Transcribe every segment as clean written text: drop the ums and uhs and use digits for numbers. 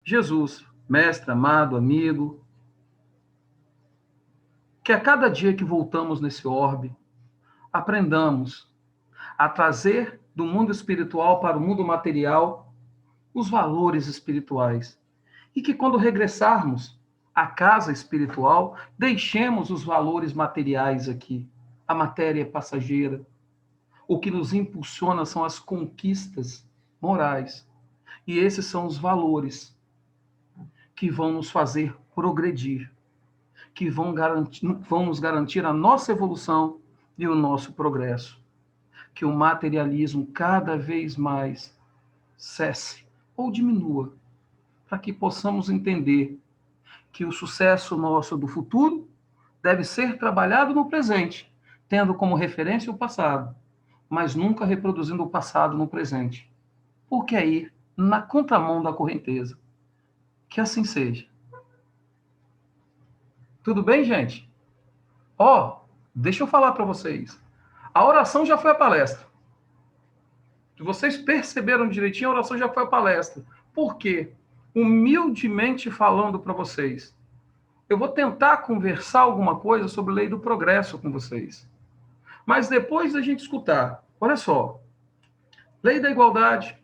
Jesus, mestre, amado, amigo, que a cada dia que voltamos nesse orbe, aprendamos a trazer do mundo espiritual para o mundo material os valores espirituais. E que quando regressarmos à casa espiritual, deixemos os valores materiais aqui. A matéria é passageira. O que nos impulsiona são as conquistas morais. E esses são os valores que vão nos fazer progredir, que vão nos garantir a nossa evolução e o nosso progresso. Que o materialismo cada vez mais cesse ou diminua, para que possamos entender que o sucesso nosso do futuro deve ser trabalhado no presente, tendo como referência o passado, mas nunca reproduzindo o passado no presente, porque é ir na contramão da correnteza. Que assim seja. Tudo bem, gente? Deixa eu falar para vocês. A oração já foi a palestra. Se vocês perceberam direitinho, a oração já foi a palestra. Por quê? Humildemente falando para vocês, eu vou tentar conversar alguma coisa sobre lei do progresso com vocês. Mas depois da gente escutar, olha só, lei da igualdade,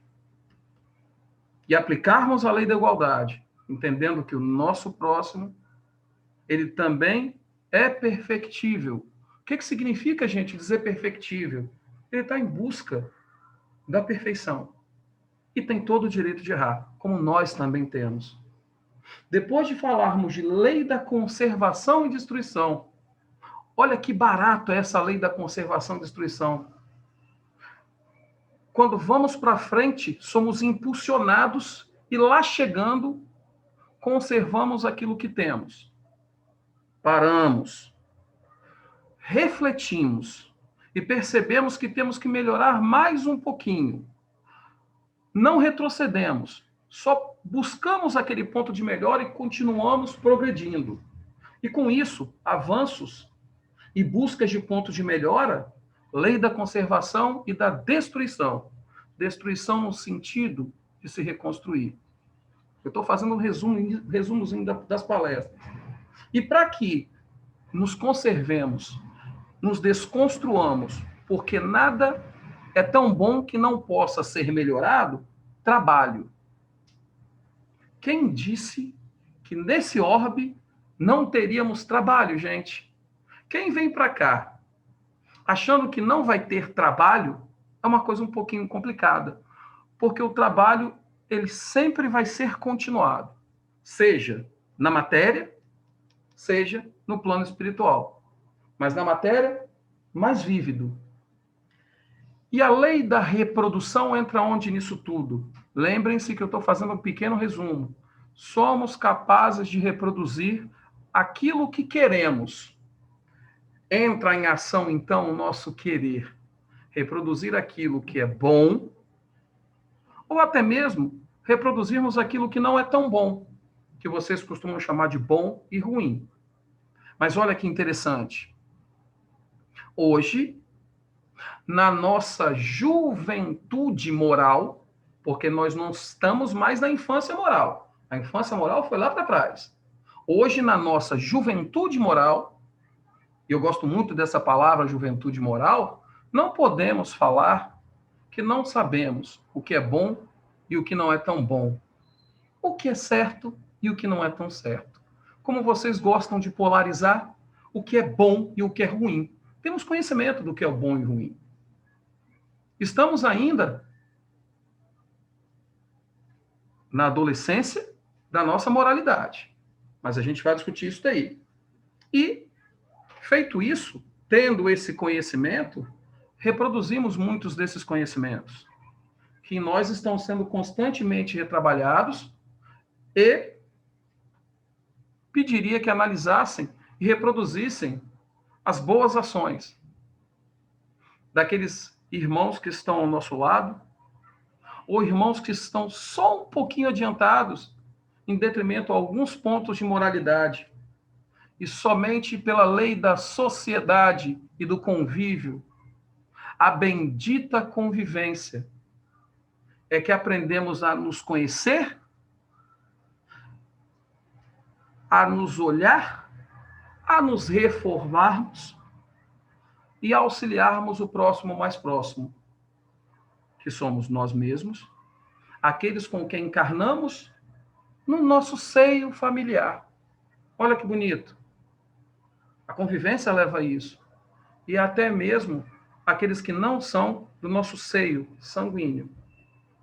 e aplicarmos a lei da igualdade, entendendo que o nosso próximo, ele também é perfectível. O que significa, gente, dizer perfectível? Ele está em busca da perfeição. E tem todo o direito de errar, como nós também temos. Depois de falarmos de lei da conservação e destruição, olha que barato é essa lei da conservação e destruição. Quando vamos para frente, somos impulsionados e lá chegando, conservamos aquilo que temos. Paramos, refletimos e percebemos que temos que melhorar mais um pouquinho. Não retrocedemos, só buscamos aquele ponto de melhora e continuamos progredindo. E com isso, avanços e buscas de pontos de melhora, lei da conservação e da destruição. Destruição no sentido de se reconstruir. Eu estou fazendo um resumozinho das palestras. E para que nos conservemos, nos desconstruamos, porque nada é tão bom que não possa ser melhorado, trabalho. Quem disse que nesse orbe não teríamos trabalho, gente? Quem vem para cá achando que não vai ter trabalho é uma coisa um pouquinho complicada, porque o trabalho ele sempre vai ser continuado, seja na matéria, seja no plano espiritual. Mas na matéria, mais vívido. E a lei da reprodução entra onde nisso tudo? Lembrem-se que eu estou fazendo um pequeno resumo. Somos capazes de reproduzir aquilo que queremos. Entra em ação, então, o nosso querer. Reproduzir aquilo que é bom, ou até mesmo reproduzirmos aquilo que não é tão bom, que vocês costumam chamar de bom e ruim. Mas olha que interessante. Hoje, na nossa juventude moral, porque nós não estamos mais na infância moral. A infância moral foi lá para trás. Hoje, na nossa juventude moral, e eu gosto muito dessa palavra juventude moral, não podemos falar que não sabemos o que é bom e o que não é tão bom. O que é certo e o que não é tão certo. Como vocês gostam de polarizar o que é bom e o que é ruim. Temos conhecimento do que é o bom e ruim. Estamos ainda na adolescência da nossa moralidade. Mas a gente vai discutir isso daí. E, feito isso, tendo esse conhecimento, reproduzimos muitos desses conhecimentos, que em nós estão sendo constantemente retrabalhados e pediria que analisassem e reproduzissem as boas ações daqueles irmãos que estão ao nosso lado, ou irmãos que estão só um pouquinho adiantados em detrimento a alguns pontos de moralidade. E somente pela lei da sociedade e do convívio, a bendita convivência, é que aprendemos a nos conhecer a nos olhar, a nos reformarmos e auxiliarmos o próximo mais próximo, que somos nós mesmos, aqueles com quem encarnamos no nosso seio familiar. Olha que bonito. A convivência leva a isso. E até mesmo aqueles que não são do nosso seio sanguíneo,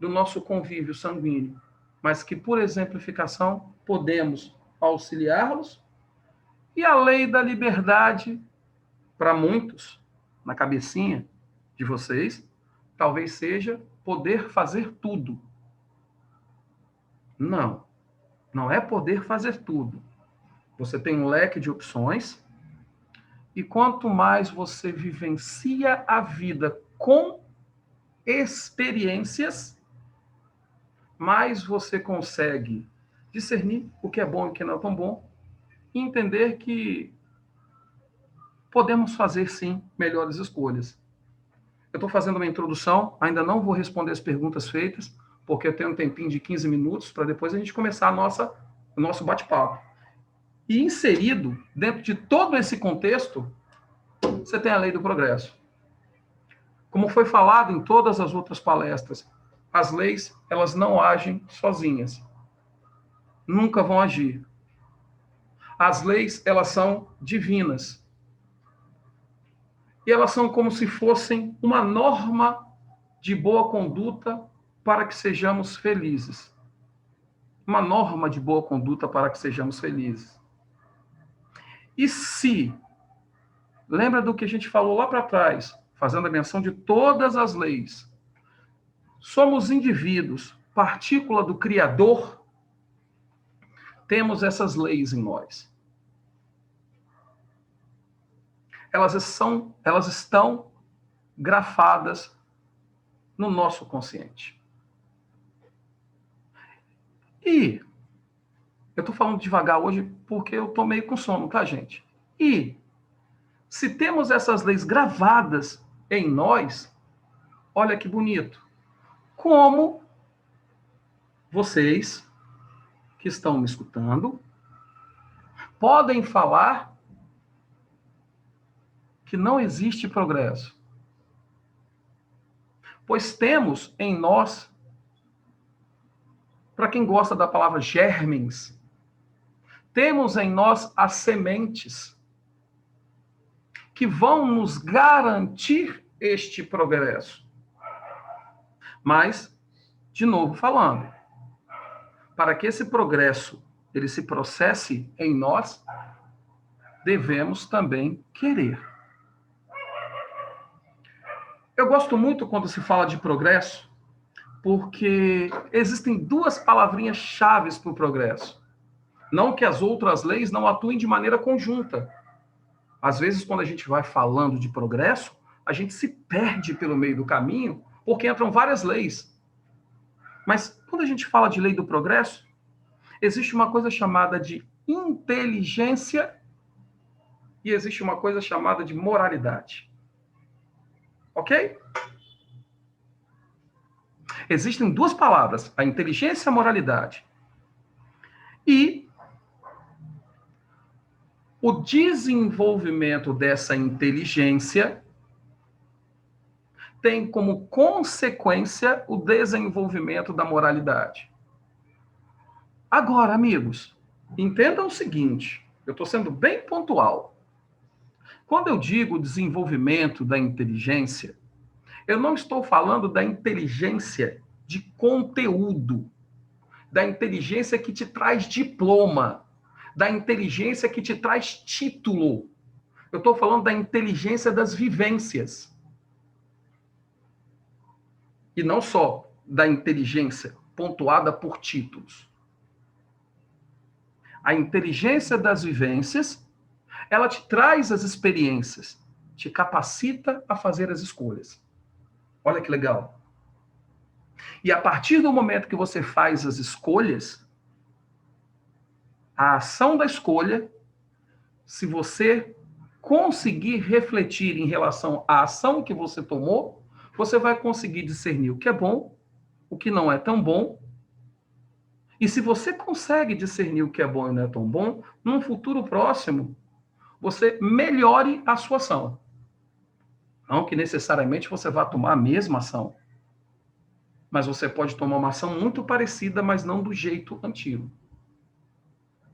do nosso convívio sanguíneo, mas que, por exemplificação, podemos auxiliá-los. E a lei da liberdade, para muitos, na cabecinha de vocês, talvez seja poder fazer tudo. Não, não é poder fazer tudo. Você tem um leque de opções, e quanto mais você vivencia a vida com experiências, mais você consegue discernir o que é bom e o que não é tão bom, e entender que podemos fazer, sim, melhores escolhas. Eu estou fazendo uma introdução, ainda não vou responder as perguntas feitas, porque eu tenho um tempinho de 15 minutos para depois a gente começar o nosso bate-papo. E inserido, dentro de todo esse contexto, você tem a lei do progresso. Como foi falado em todas as outras palestras, as leis, elas não agem sozinhas. Nunca vão agir. As leis, elas são divinas. E elas são como se fossem uma norma de boa conduta para que sejamos felizes. Uma norma de boa conduta para que sejamos felizes. E se, lembra do que a gente falou lá para trás, fazendo a menção de todas as leis, somos indivíduos, partícula do Criador, temos essas leis em nós. Elas estão grafadas no nosso consciente. E eu estou falando devagar hoje porque eu estou meio com sono, tá, gente? E se temos essas leis gravadas em nós, olha que bonito. Como vocês que estão me escutando podem falar que não existe progresso? Pois temos em nós, para quem gosta da palavra germens, temos em nós as sementes que vão nos garantir este progresso. Mas, de novo falando, para que esse progresso ele se processe em nós, devemos também querer. Eu gosto muito quando se fala de progresso, porque existem duas palavrinhas chaves para o progresso. Não que as outras leis não atuem de maneira conjunta. Às vezes, quando a gente vai falando de progresso, a gente se perde pelo meio do caminho, porque entram várias leis. Mas quando a gente fala de lei do progresso, existe uma coisa chamada de inteligência e existe uma coisa chamada de moralidade. Ok? Existem duas palavras, a inteligência e a moralidade. E o desenvolvimento dessa inteligência tem como consequência o desenvolvimento da moralidade. Agora, amigos, entendam o seguinte, eu estou sendo bem pontual. Quando eu digo desenvolvimento da inteligência, eu não estou falando da inteligência de conteúdo, da inteligência que te traz diploma, da inteligência que te traz título. Eu estou falando da inteligência das vivências. E não só da inteligência pontuada por títulos. A inteligência das vivências, ela te traz as experiências, te capacita a fazer as escolhas. Olha que legal. E a partir do momento que você faz as escolhas, a ação da escolha, se você conseguir refletir em relação à ação que você tomou, você vai conseguir discernir o que é bom, o que não é tão bom, E se você consegue discernir o que é bom e não é tão bom, num futuro próximo, você melhore a sua ação. Não que necessariamente você vá tomar a mesma ação, mas você pode tomar uma ação muito parecida, mas não do jeito antigo.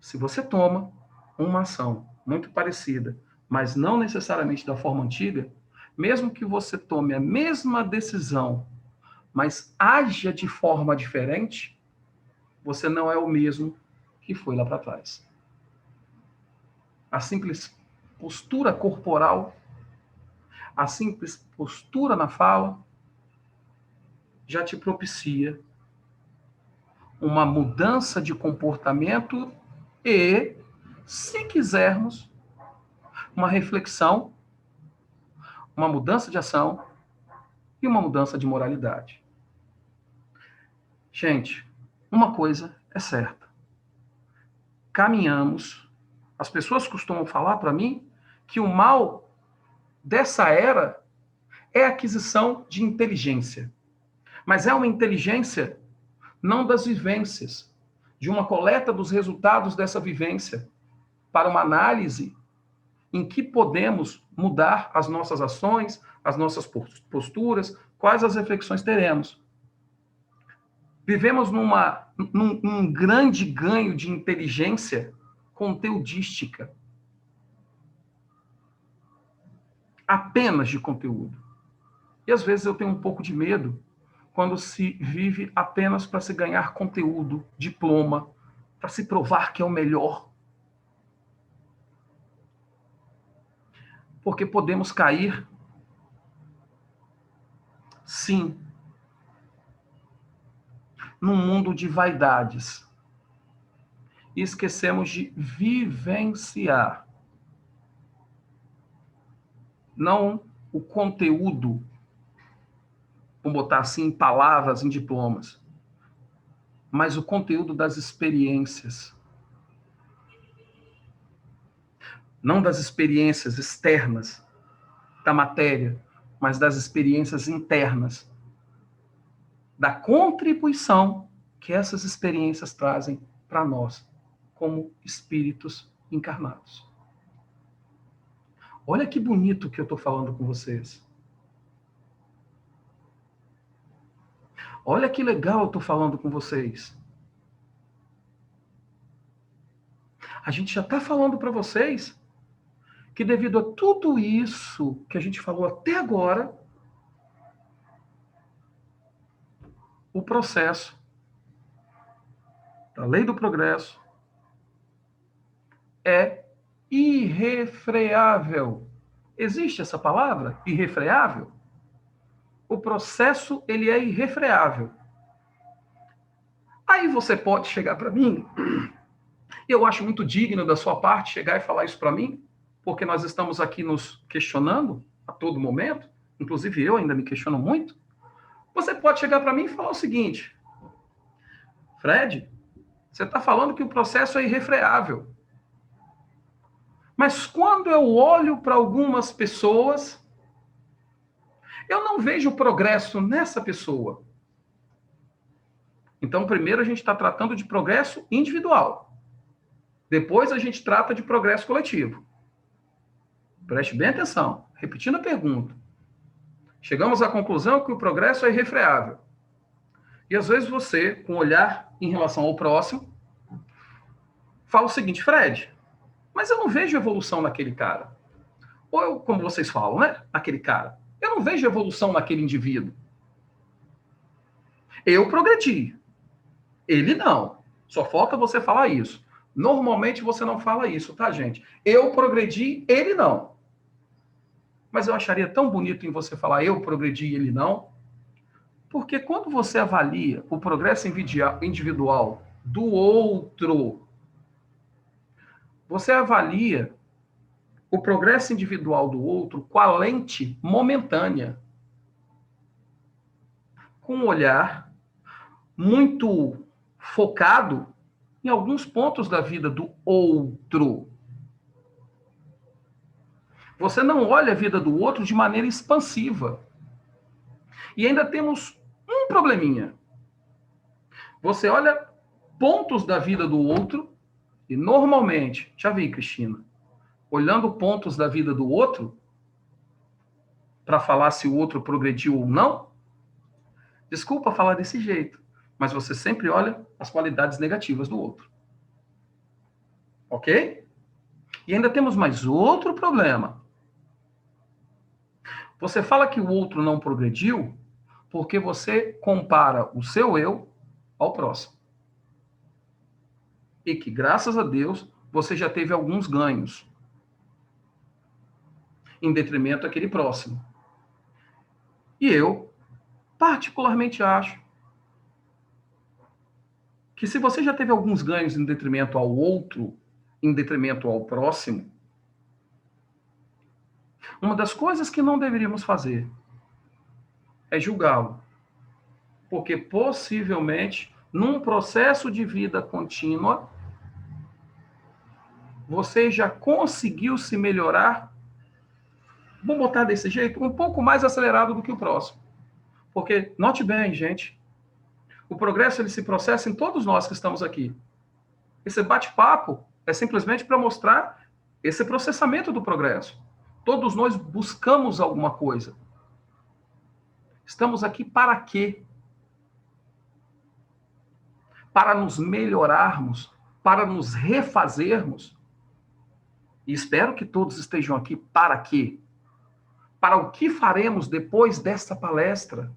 Se você toma uma ação muito parecida, mas não necessariamente da forma antiga, mesmo que você tome a mesma decisão, mas haja de forma diferente, você não é o mesmo que foi lá para trás. A simples postura corporal, a simples postura na fala, já te propicia uma mudança de comportamento e, se quisermos, uma reflexão, uma mudança de ação e uma mudança de moralidade. Gente, uma coisa é certa. Caminhamos. As pessoas costumam falar para mim que o mal dessa era é a aquisição de inteligência. Mas é uma inteligência não das vivências, de uma coleta dos resultados dessa vivência, para uma análise em que podemos mudar as nossas ações, as nossas posturas, quais as reflexões teremos. Vivemos num grande ganho de inteligência conteudística. Apenas de conteúdo. E às vezes eu tenho um pouco de medo quando se vive apenas para se ganhar conteúdo, diploma, para se provar que é o melhor. Porque podemos cair, sim, num mundo de vaidades. E esquecemos de vivenciar. Não o conteúdo, vamos botar assim, em palavras, em diplomas, mas o conteúdo das experiências. Não das experiências externas da matéria, mas das experiências internas, da contribuição que essas experiências trazem para nós, como espíritos encarnados. Olha que bonito que eu estou falando com vocês. Olha que legal eu estou falando com vocês. A gente já está falando para vocês que devido a tudo isso que a gente falou até agora, o processo da lei do progresso é irrefreável. Existe essa palavra? Irrefreável? O processo, ele é irrefreável. Aí você pode chegar para mim, e eu acho muito digno da sua parte chegar e falar isso para mim, porque nós estamos aqui nos questionando a todo momento, inclusive eu ainda me questiono muito. Você pode chegar para mim e falar o seguinte: Fred, você está falando que o processo é irrefreável. Mas quando eu olho para algumas pessoas, eu não vejo progresso nessa pessoa. Então, primeiro a gente está tratando de progresso individual. Depois a gente trata de progresso coletivo. Preste bem atenção. Repetindo a pergunta. Chegamos à conclusão que o progresso é irrefreável. E às vezes você, com um olhar em relação ao próximo, fala o seguinte: Fred, mas eu não vejo evolução naquele cara. Ou eu, como vocês falam, né? Naquele cara. Eu não vejo evolução naquele indivíduo. Eu progredi. Ele não. Só falta você falar isso. Normalmente você não fala isso, tá, gente? Eu progredi, ele não. Mas eu acharia tão bonito em você falar eu progredi, ele não. Porque quando você avalia o progresso individual do outro, você avalia o progresso individual do outro com a lente momentânea. Com um olhar muito focado em alguns pontos da vida do outro. Você não olha a vida do outro de maneira expansiva. E ainda temos um probleminha. Você olha pontos da vida do outro, e normalmente, já vi, Cristina, olhando pontos da vida do outro, para falar se o outro progrediu ou não, desculpa falar desse jeito, mas você sempre olha as qualidades negativas do outro. Ok? E ainda temos mais outro problema. Você fala que o outro não progrediu porque você compara o seu eu ao próximo. E que, graças a Deus, você já teve alguns ganhos em detrimento daquele próximo. E eu, particularmente, acho que se você já teve alguns ganhos em detrimento ao outro, em detrimento ao próximo, uma das coisas que não deveríamos fazer é julgá-lo. Porque possivelmente, num processo de vida contínua, você já conseguiu se melhorar, vamos botar desse jeito, um pouco mais acelerado do que o próximo. Porque, note bem, gente, o progresso ele se processa em todos nós que estamos aqui. Esse bate-papo é simplesmente para mostrar esse processamento do progresso. Todos nós buscamos alguma coisa. Estamos aqui para quê? Para nos melhorarmos, para nos refazermos. E espero que todos estejam aqui para quê? Para o que faremos depois desta palestra?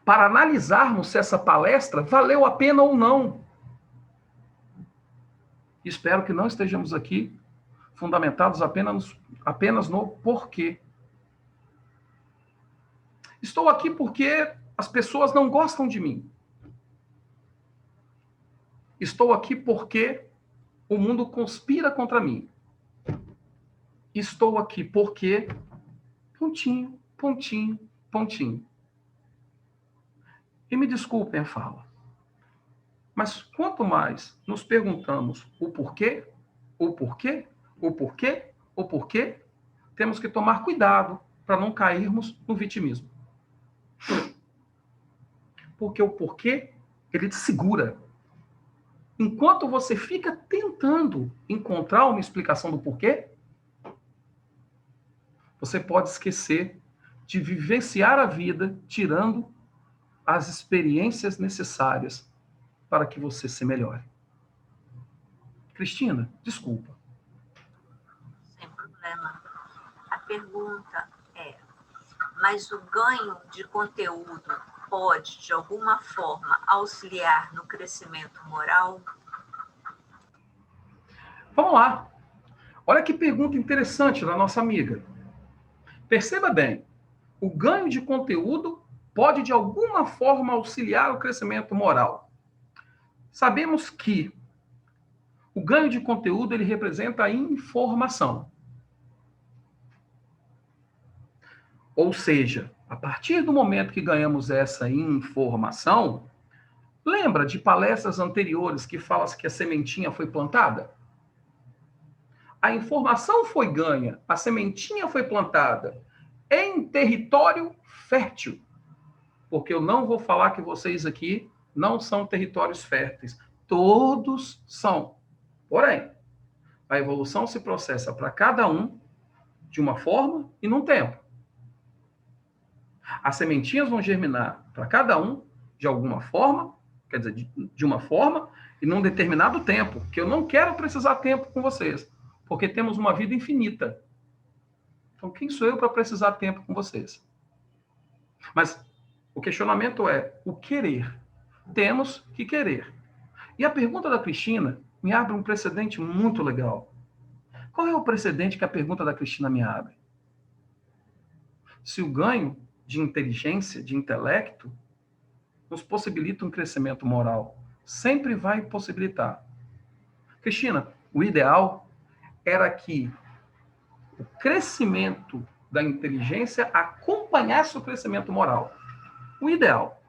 Para analisarmos se essa palestra valeu a pena ou não. Espero que não estejamos aqui fundamentados apenas no porquê. Estou aqui porque as pessoas não gostam de mim. Estou aqui porque o mundo conspira contra mim. Estou aqui porque... pontinho, pontinho, pontinho. E me desculpem a fala, mas quanto mais nos perguntamos o porquê, o porquê, o porquê, o porquê, temos que tomar cuidado para não cairmos no vitimismo. Porque o porquê, ele te segura. Enquanto você fica tentando encontrar uma explicação do porquê, você pode esquecer de vivenciar a vida tirando as experiências necessárias para que você se melhore. Cristina, desculpa. Sem problema. A pergunta é, mas o ganho de conteúdo pode, de alguma forma, auxiliar no crescimento moral? Vamos lá. Olha que pergunta interessante da nossa amiga. Perceba bem, o ganho de conteúdo pode, de alguma forma, auxiliar o crescimento moral. Sabemos que o ganho de conteúdo ele representa a informação. Ou seja, a partir do momento que ganhamos essa informação, lembra de palestras anteriores que falam que a sementinha foi plantada? A informação foi ganha, a sementinha foi plantada em território fértil. Porque eu não vou falar que vocês aqui não são territórios férteis. Todos são. Porém, a evolução se processa para cada um de uma forma e num tempo. As sementinhas vão germinar para cada um de alguma forma, quer dizer, de uma forma e num determinado tempo, que eu não quero precisar tempo com vocês, porque temos uma vida infinita. Então, quem sou eu para precisar tempo com vocês? Mas o questionamento é o querer. Temos que querer. E a pergunta da Cristina me abre um precedente muito legal. Qual é o precedente que a pergunta da Cristina me abre? Se o ganho de inteligência, de intelecto, nos possibilita um crescimento moral, sempre vai possibilitar. Cristina, o ideal era que o crescimento da inteligência acompanhasse o crescimento moral. O ideal.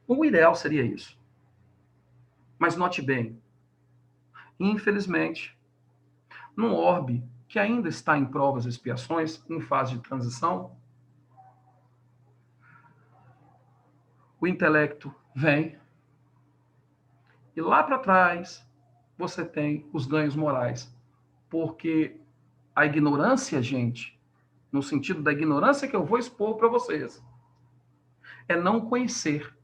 O ideal seria isso. Mas note bem, infelizmente, num orbe que ainda está em provas e expiações, em fase de transição, o intelecto vem, e lá para trás você tem os ganhos morais. Porque a ignorância, gente, no sentido da ignorância que eu vou expor para vocês, é não conhecer.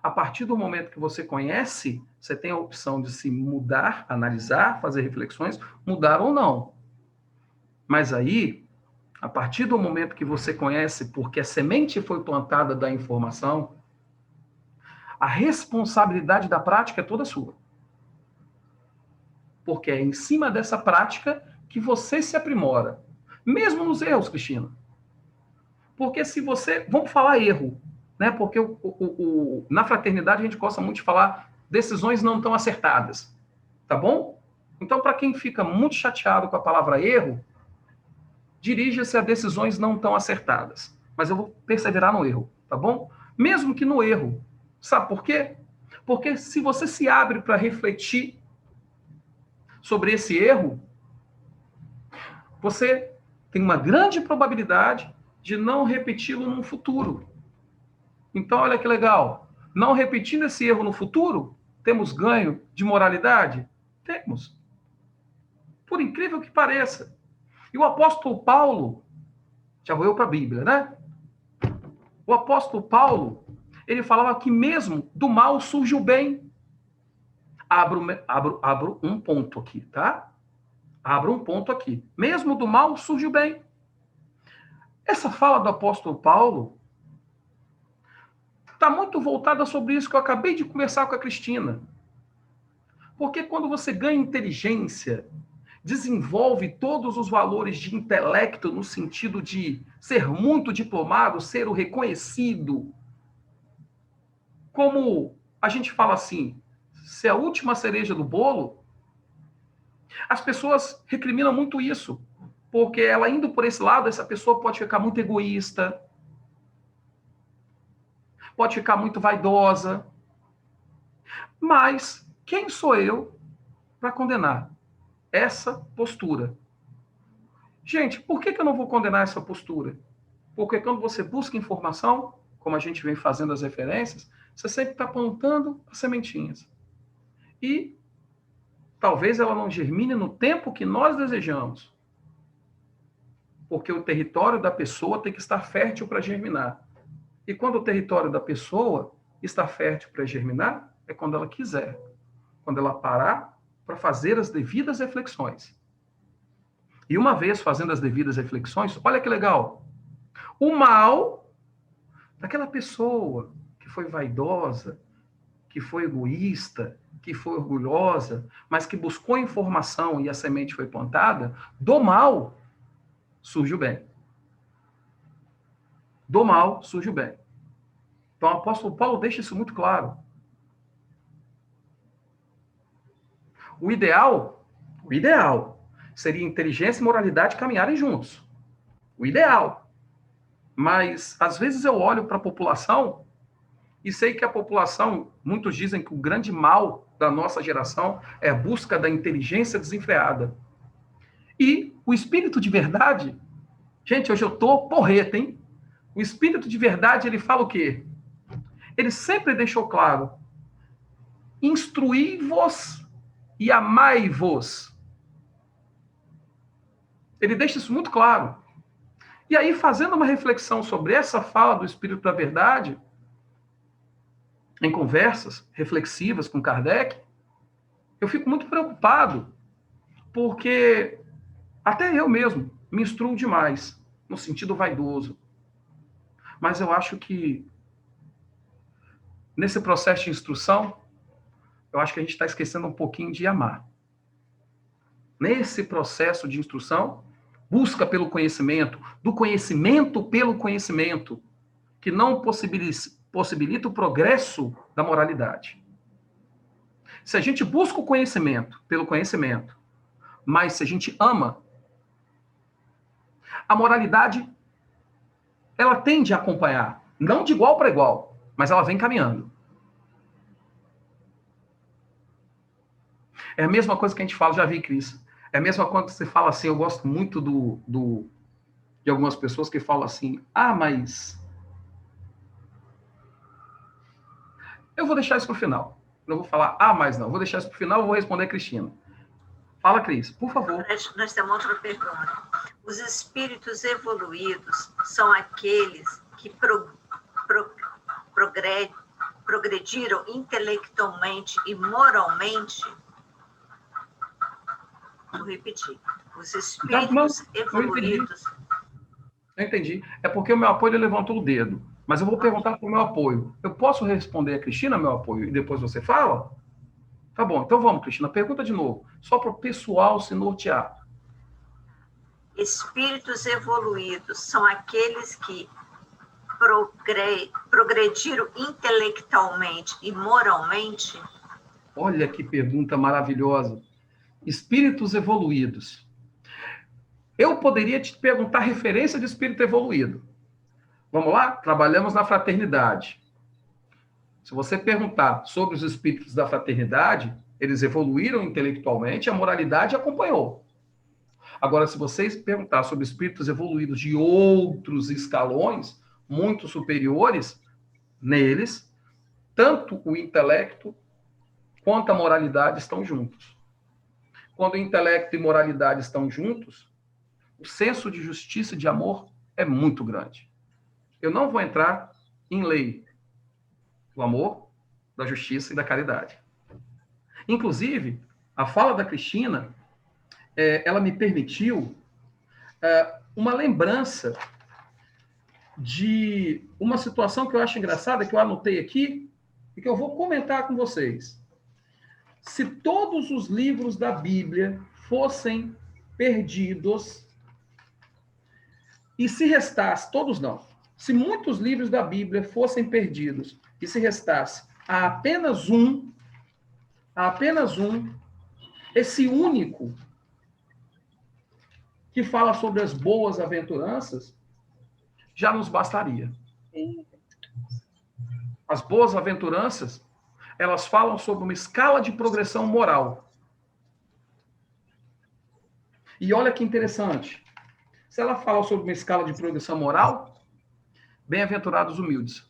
A partir do momento que você conhece, você tem a opção de se mudar, analisar, fazer reflexões, mudar ou não. Mas aí, a partir do momento que você conhece, porque a semente foi plantada da informação, a responsabilidade da prática é toda sua. Porque é em cima dessa prática que você se aprimora. Mesmo nos erros, Cristina. Porque se você... Vamos falar erro, né? Porque na fraternidade a gente gosta muito de falar decisões não tão acertadas. Tá bom? Então, para quem fica muito chateado com a palavra erro, dirija-se a decisões não tão acertadas. Mas eu vou perseverar no erro, tá bom? Mesmo que no erro. Sabe por quê? Porque se você se abre para refletir sobre esse erro, você tem uma grande probabilidade de não repeti-lo no futuro. Então, olha que legal. Não repetindo esse erro no futuro, temos ganho de moralidade? Temos. Por incrível que pareça. E o apóstolo Paulo, já vou eu para a Bíblia, né? O apóstolo Paulo, ele falava que mesmo do mal surge o bem. Abro um ponto aqui, tá? Abro um ponto aqui. Mesmo do mal surge o bem. Essa fala do apóstolo Paulo está muito voltada sobre isso que eu acabei de conversar com a Cristina. Porque quando você ganha inteligência, desenvolve todos os valores de intelecto no sentido de ser muito diplomado, ser o reconhecido, como a gente fala assim, ser a última cereja do bolo, as pessoas recriminam muito isso, porque ela indo por esse lado, essa pessoa pode ficar muito egoísta, pode ficar muito vaidosa, mas quem sou eu para condenar essa postura? Gente, por que eu não vou condenar essa postura? Porque quando você busca informação, como a gente vem fazendo as referências, você sempre está plantando as sementinhas. E talvez ela não germine no tempo que nós desejamos. Porque o território da pessoa tem que estar fértil para germinar. E quando o território da pessoa está fértil para germinar, é quando ela quiser. Quando ela parar para fazer as devidas reflexões. E uma vez fazendo as devidas reflexões, olha que legal. O mal daquela pessoa que foi vaidosa, que foi egoísta, que foi orgulhosa, mas que buscou informação e a semente foi plantada, do mal surge o bem. Do mal surge o bem. Então o apóstolo Paulo deixa isso muito claro. O ideal seria inteligência e moralidade caminharem juntos. O ideal. Mas, às vezes, eu olho para a população e sei que a população, muitos dizem que o grande mal da nossa geração é a busca da inteligência desenfreada. E o espírito de verdade, gente, hoje eu estou porreta, hein? O espírito de verdade, ele fala o quê? Ele sempre deixou claro: instruí-vos e amai-vos. Ele deixa isso muito claro. E aí, fazendo uma reflexão sobre essa fala do Espírito da Verdade, em conversas reflexivas com Kardec, eu fico muito preocupado, porque até eu mesmo me instruo demais, no sentido vaidoso. Mas eu acho que, nesse processo de instrução, eu acho que a gente está esquecendo um pouquinho de amar. Nesse processo de instrução, busca pelo conhecimento, do conhecimento pelo conhecimento, que não possibilita o progresso da moralidade. Se a gente busca o conhecimento pelo conhecimento, mas se a gente ama, a moralidade, ela tende a acompanhar, não de igual para igual, mas ela vem caminhando. É a mesma coisa que a gente fala, já vi, Cris, é a mesma coisa que você fala assim, eu gosto muito de algumas pessoas que falam assim, mas Eu vou deixar isso para o final. Não vou falar, mas não. Vou deixar isso para o final, eu vou responder a Cristina. Fala, Cris, por favor. Nós temos outra pergunta. Os espíritos evoluídos são aqueles que progrediram intelectualmente e moralmente? Vou repetir. Os espíritos evoluídos... Eu entendi. É porque o meu apoio levantou o dedo. Mas eu vou perguntar para o meu apoio. Eu posso responder a Cristina, meu apoio, e depois você fala? Tá bom, então vamos, Cristina. Pergunta de novo. Só para o pessoal se nortear. Espíritos evoluídos são aqueles que progrediram intelectualmente e moralmente? Olha que pergunta maravilhosa. Espíritos evoluídos. Eu poderia te perguntar referência de espírito evoluído. Vamos lá? Trabalhamos na fraternidade. Se você perguntar sobre os espíritos da fraternidade, eles evoluíram intelectualmente, a moralidade acompanhou. Agora, se vocês perguntar sobre espíritos evoluídos de outros escalões, muito superiores, neles, tanto o intelecto quanto a moralidade estão juntos. Quando o intelecto e moralidade estão juntos, o senso de justiça e de amor é muito grande. Eu não vou entrar em lei do amor, da justiça e da caridade. Inclusive, a fala da Cristina, ela me permitiu uma lembrança de uma situação que eu acho engraçada, que eu anotei aqui, e que eu vou comentar com vocês. Se todos os livros da Bíblia fossem perdidos, e se restasse, todos não, se muitos livros da Bíblia fossem perdidos, e se restasse apenas um, esse único, que fala sobre as boas aventuranças, já nos bastaria. As boas aventuranças, elas falam sobre uma escala de progressão moral. E olha que interessante. Se ela fala sobre uma escala de progressão moral, bem-aventurados humildes.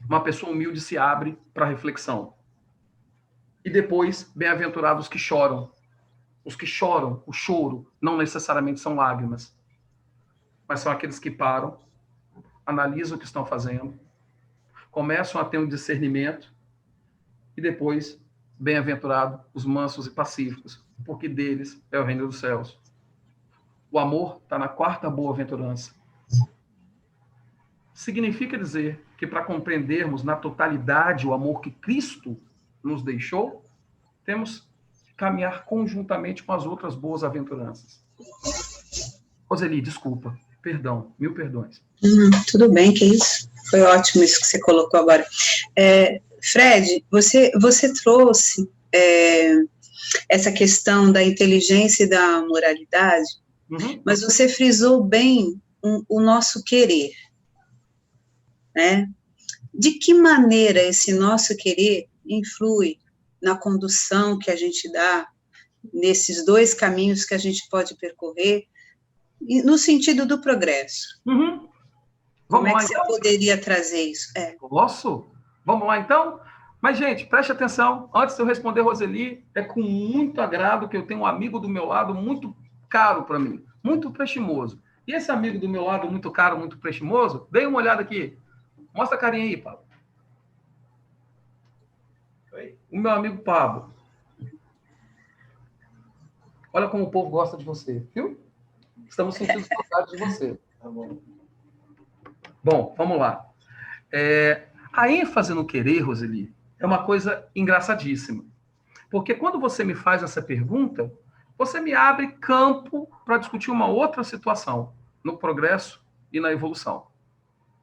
Uma pessoa humilde se abre para a reflexão. E depois, bem-aventurados que choram. Os que choram, o choro, não necessariamente são lágrimas, mas são aqueles que param, analisam o que estão fazendo, começam a ter um discernimento e depois, bem-aventurado os mansos e pacíficos, porque deles é o reino dos céus. O amor está na quarta boa-aventurança. Significa dizer que para compreendermos na totalidade o amor que Cristo nos deixou, temos que caminhar conjuntamente com as outras boas-aventuranças. Roseli, desculpa. Perdão, mil perdões. Tudo bem, que isso. Foi ótimo isso que você colocou agora. Fred, você trouxe essa questão da inteligência e da moralidade, mas você frisou bem o nosso querer, né? De que maneira esse nosso querer influi na condução que a gente dá nesses dois caminhos que a gente pode percorrer, no sentido do progresso? Como é que você poderia trazer isso? Posso? Vamos lá, então? Mas, gente, preste atenção. Antes de eu responder, Roseli, é com muito agrado que eu tenho um amigo do meu lado muito caro para mim, muito prestimoso. E esse amigo do meu lado, muito caro, muito prestimoso, dê uma olhada aqui. Mostra a carinha aí, Pablo. O meu amigo Pablo. Olha como o povo gosta de você, viu? Estamos sentindo saudade de você. Tá bom. Bom, vamos lá. A ênfase no querer, Roseli, é uma coisa engraçadíssima. Porque quando você me faz essa pergunta, você me abre campo para discutir uma outra situação no progresso e na evolução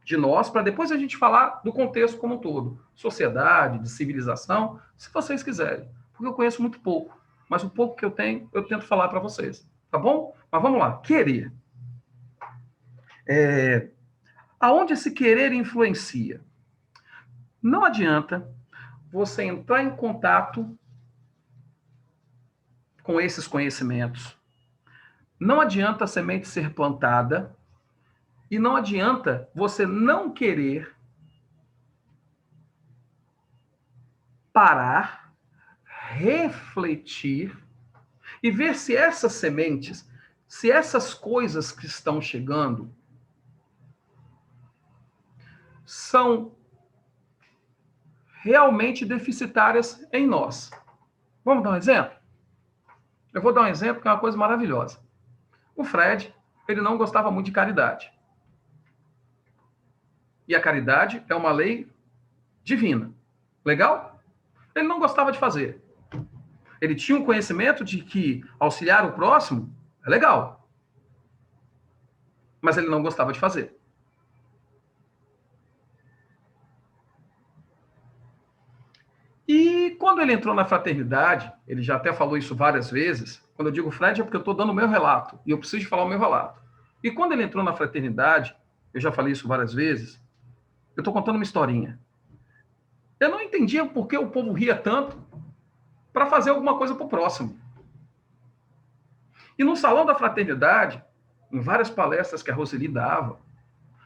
de nós, para depois a gente falar do contexto como um todo. Sociedade, de civilização, se vocês quiserem. Porque eu conheço muito pouco. Mas o pouco que eu tenho, eu tento falar para vocês. Tá bom? Mas vamos lá. Querer. Aonde esse querer influencia? Não adianta você entrar em contato com esses conhecimentos. Não adianta a semente ser plantada e não adianta você não querer parar, refletir e ver se essas sementes, se essas coisas que estão chegando são realmente deficitárias em nós. Vamos dar um exemplo? Eu vou dar um exemplo que é uma coisa maravilhosa. O Fred, ele não gostava muito de caridade. E a caridade é uma lei divina. Legal? Ele não gostava de fazer. Ele tinha um conhecimento de que auxiliar o próximo é legal. Mas ele não gostava de fazer. E quando ele entrou na fraternidade, ele já até falou isso várias vezes, quando eu digo Fred é porque eu estou dando o meu relato, e eu preciso de falar o meu relato. E quando ele entrou na fraternidade, eu já falei isso várias vezes, eu estou contando uma historinha. Eu não entendia por que o povo ria tanto para fazer alguma coisa para o próximo. E no salão da fraternidade, em várias palestras que a Roseli dava,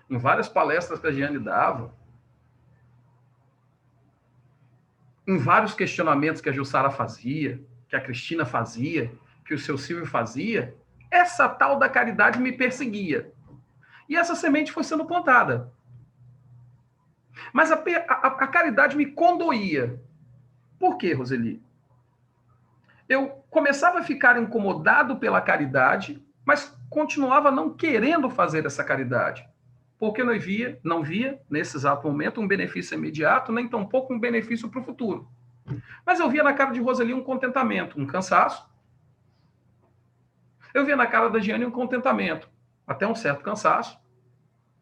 em várias palestras que a Giane dava, em vários questionamentos que a Jussara fazia, que a Cristina fazia, que o seu Silvio fazia, essa tal da caridade me perseguia. E essa semente foi sendo plantada. Mas a caridade me condoía. Por quê, Roseli? Eu começava a ficar incomodado pela caridade, mas continuava não querendo fazer essa caridade. Porque não via, nesse exato momento, um benefício imediato, nem tampouco um benefício para o futuro. Mas eu via na cara de Roseli um contentamento, um cansaço. Eu via na cara da Giane um contentamento, até um certo cansaço,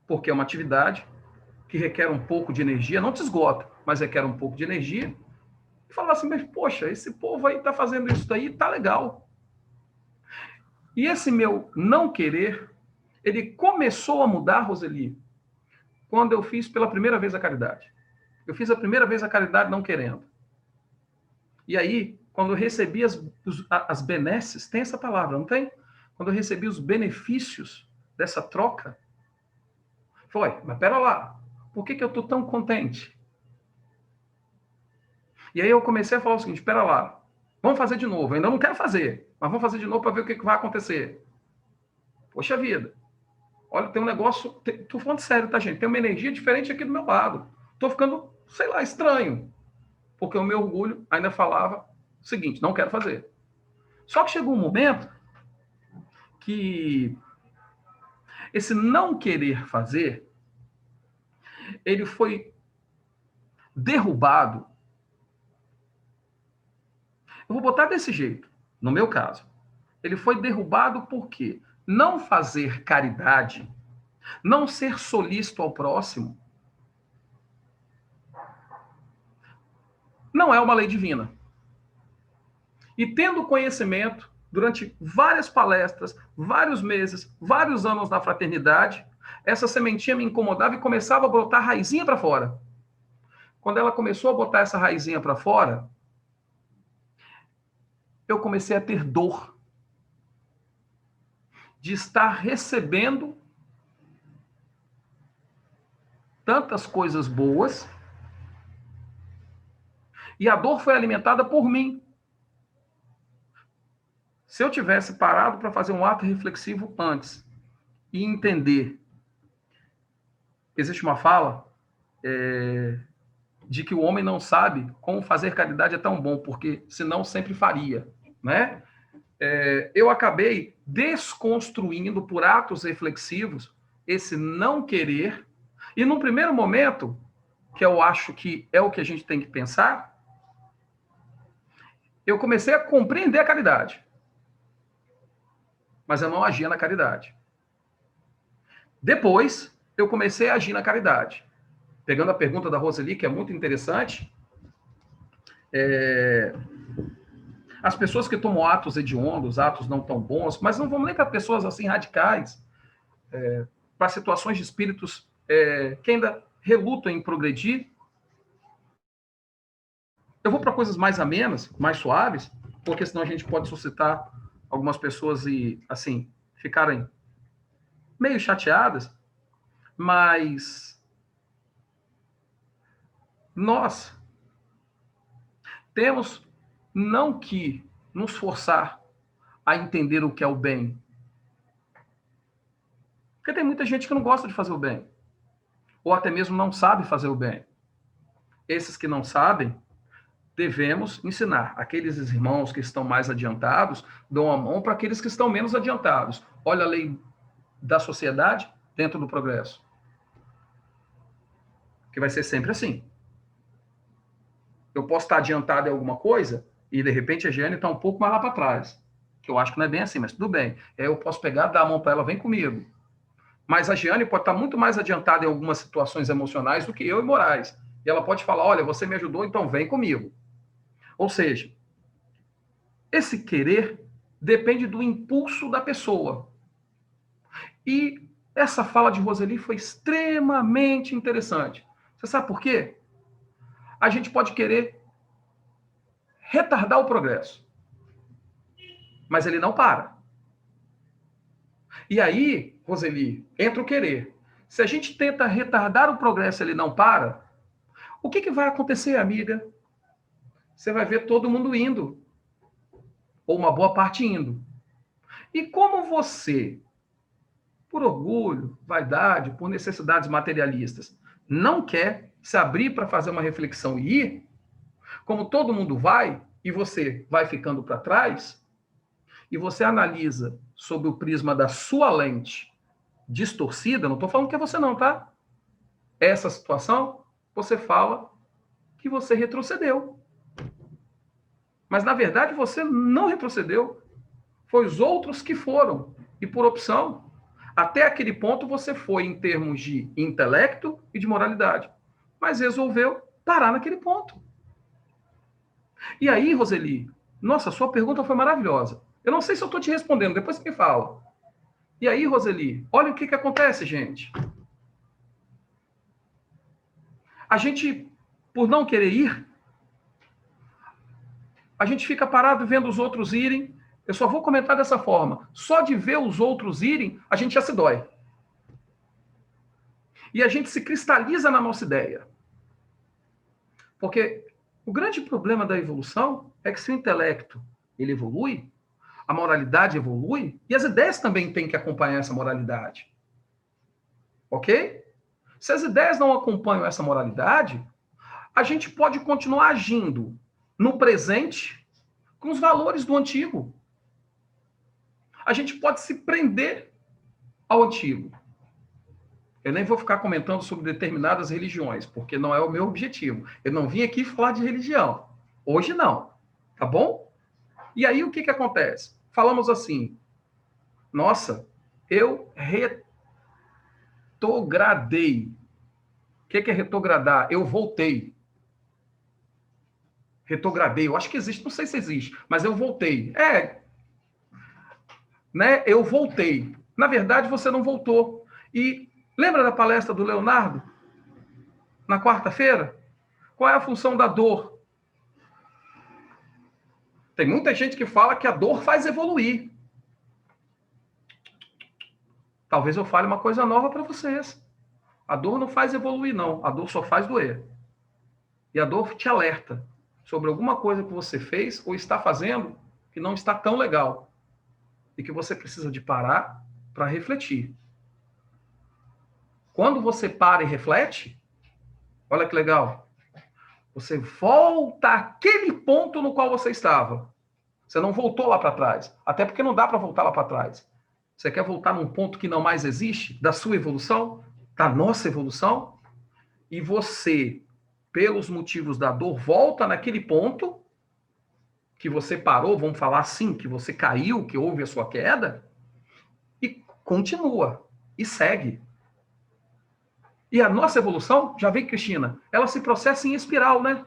porque é uma atividade que requer um pouco de energia, não te esgota, mas requer um pouco de energia. E falava assim, mas poxa, esse povo aí está fazendo isso daí, tá legal. E esse meu não querer, ele começou a mudar, Roseli, quando eu fiz pela primeira vez a caridade. Eu fiz a primeira vez a caridade não querendo. E aí, quando eu recebi as benesses, tem essa palavra, não tem? Quando eu recebi os benefícios dessa troca, foi, mas pera lá, por que eu estou tão contente? E aí eu comecei a falar o seguinte, espera lá, vamos fazer de novo, eu ainda não quero fazer, mas vamos fazer de novo para ver o que vai acontecer. Poxa vida, olha, tem um negócio, tô falando sério, tá, gente? Tem uma energia diferente aqui do meu lado. Tô ficando, sei lá, estranho. Porque o meu orgulho ainda falava o seguinte, não quero fazer. Só que chegou um momento que esse não querer fazer, ele foi derrubado. Eu vou botar desse jeito, no meu caso. Ele foi derrubado porque não fazer caridade, não ser solícito ao próximo, não é uma lei divina. E tendo conhecimento, durante várias palestras, vários meses, vários anos na fraternidade, essa sementinha me incomodava e começava a botar raizinha para fora. Quando ela começou a botar essa raizinha para fora, eu comecei a ter dor de estar recebendo tantas coisas boas, e a dor foi alimentada por mim. Se eu tivesse parado para fazer um ato reflexivo antes e entender, existe uma fala de que o homem não sabe como fazer caridade é tão bom, porque senão sempre faria, né? Eu acabei desconstruindo por atos reflexivos esse não querer, e no primeiro momento, que eu acho que é o que a gente tem que pensar, eu comecei a compreender a caridade, mas eu não agia na caridade. Depois, eu comecei a agir na caridade. Pegando a pergunta da Roseli, que é muito interessante, as pessoas que tomam atos hediondos, atos não tão bons, mas não vamos nem para pessoas assim radicais, para situações de espíritos que ainda relutam em progredir. Eu vou para coisas mais amenas, mais suaves, porque senão a gente pode suscitar algumas pessoas e, assim, ficarem meio chateadas, mas nós, temos não que nos forçar a entender o que é o bem. Porque tem muita gente que não gosta de fazer o bem. Ou até mesmo não sabe fazer o bem. Esses que não sabem, devemos ensinar. Aqueles irmãos que estão mais adiantados, dão a mão para aqueles que estão menos adiantados. Olha a lei da sociedade dentro do progresso. Que vai ser sempre assim. Eu posso estar adiantado em alguma coisa e, de repente, a Giane está um pouco mais lá para trás. Que eu acho que não é bem assim, mas tudo bem. Eu posso pegar, dar a mão para ela, vem comigo. Mas a Giane pode estar muito mais adiantada em algumas situações emocionais do que eu e Moraes. E ela pode falar, olha, você me ajudou, então vem comigo. Ou seja, esse querer depende do impulso da pessoa. E essa fala de Roseli foi extremamente interessante. Você sabe por quê? A gente pode querer retardar o progresso, mas ele não para. E aí, Roseli, entra o querer. Se a gente tenta retardar o progresso e ele não para, o que vai acontecer, amiga? Você vai ver todo mundo indo, ou uma boa parte indo. E como você, por orgulho, vaidade, por necessidades materialistas, não quer se abrir para fazer uma reflexão e ir, como todo mundo vai, e você vai ficando para trás, e você analisa sob o prisma da sua lente distorcida, não estou falando que é você não, tá? Essa situação, você fala que você retrocedeu. Mas, na verdade, você não retrocedeu. Foi os outros que foram. E por opção, até aquele ponto você foi em termos de intelecto e de moralidade. Mas resolveu parar naquele ponto. E aí, Roseli, nossa, sua pergunta foi maravilhosa. Eu não sei se eu estou te respondendo, depois você me fala. E aí, Roseli, olha o que acontece, gente. A gente, por não querer ir, a gente fica parado vendo os outros irem. Eu só vou comentar dessa forma. Só de ver os outros irem, a gente já se dói. E a gente se cristaliza na nossa ideia. Porque o grande problema da evolução é que se o intelecto ele evolui, a moralidade evolui, e as ideias também têm que acompanhar essa moralidade. Ok? Se as ideias não acompanham essa moralidade, a gente pode continuar agindo no presente com os valores do antigo. A gente pode se prender ao antigo. Eu nem vou ficar comentando sobre determinadas religiões, porque não é o meu objetivo. Eu não vim aqui falar de religião. Hoje não. Tá bom? E aí o que acontece? Falamos assim, nossa, eu retrogradei. O que é retrogradar? Eu voltei. Retrogradei, eu acho que existe, não sei se existe, mas eu voltei. Né? Eu voltei. Na verdade, você não voltou. E lembra da palestra do Leonardo? Na quarta-feira? Qual é a função da dor? Tem muita gente que fala que a dor faz evoluir. Talvez eu fale uma coisa nova para vocês. A dor não faz evoluir, não. A dor só faz doer. E a dor te alerta sobre alguma coisa que você fez ou está fazendo que não está tão legal. E que você precisa de parar para refletir. Quando você para e reflete, olha que legal, você volta àquele ponto no qual você estava. Você não voltou lá para trás. Até porque não dá para voltar lá para trás. Você quer voltar num ponto que não mais existe, da sua evolução, da nossa evolução, e você, pelos motivos da dor, volta naquele ponto que você parou, vamos falar assim, que você caiu, que houve a sua queda, e continua, e segue. E a nossa evolução, já vem, Cristina, ela se processa em espiral, né?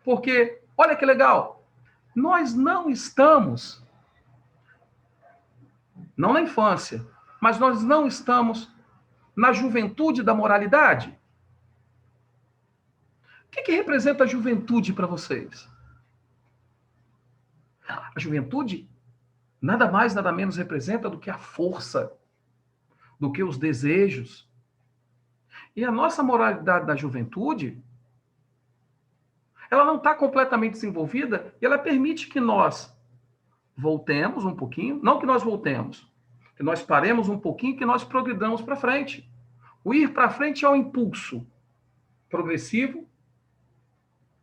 Porque, olha que legal, nós não estamos, não na infância, mas nós não estamos na juventude da moralidade. O que representa a juventude para vocês? A juventude nada mais, nada menos representa do que a força, do que os desejos. E a nossa moralidade da juventude Ela não está completamente desenvolvida e ela permite que nós voltemos um pouquinho, não que nós voltemos, que nós paremos um pouquinho, que nós progridamos para frente. O ir para frente é um impulso progressivo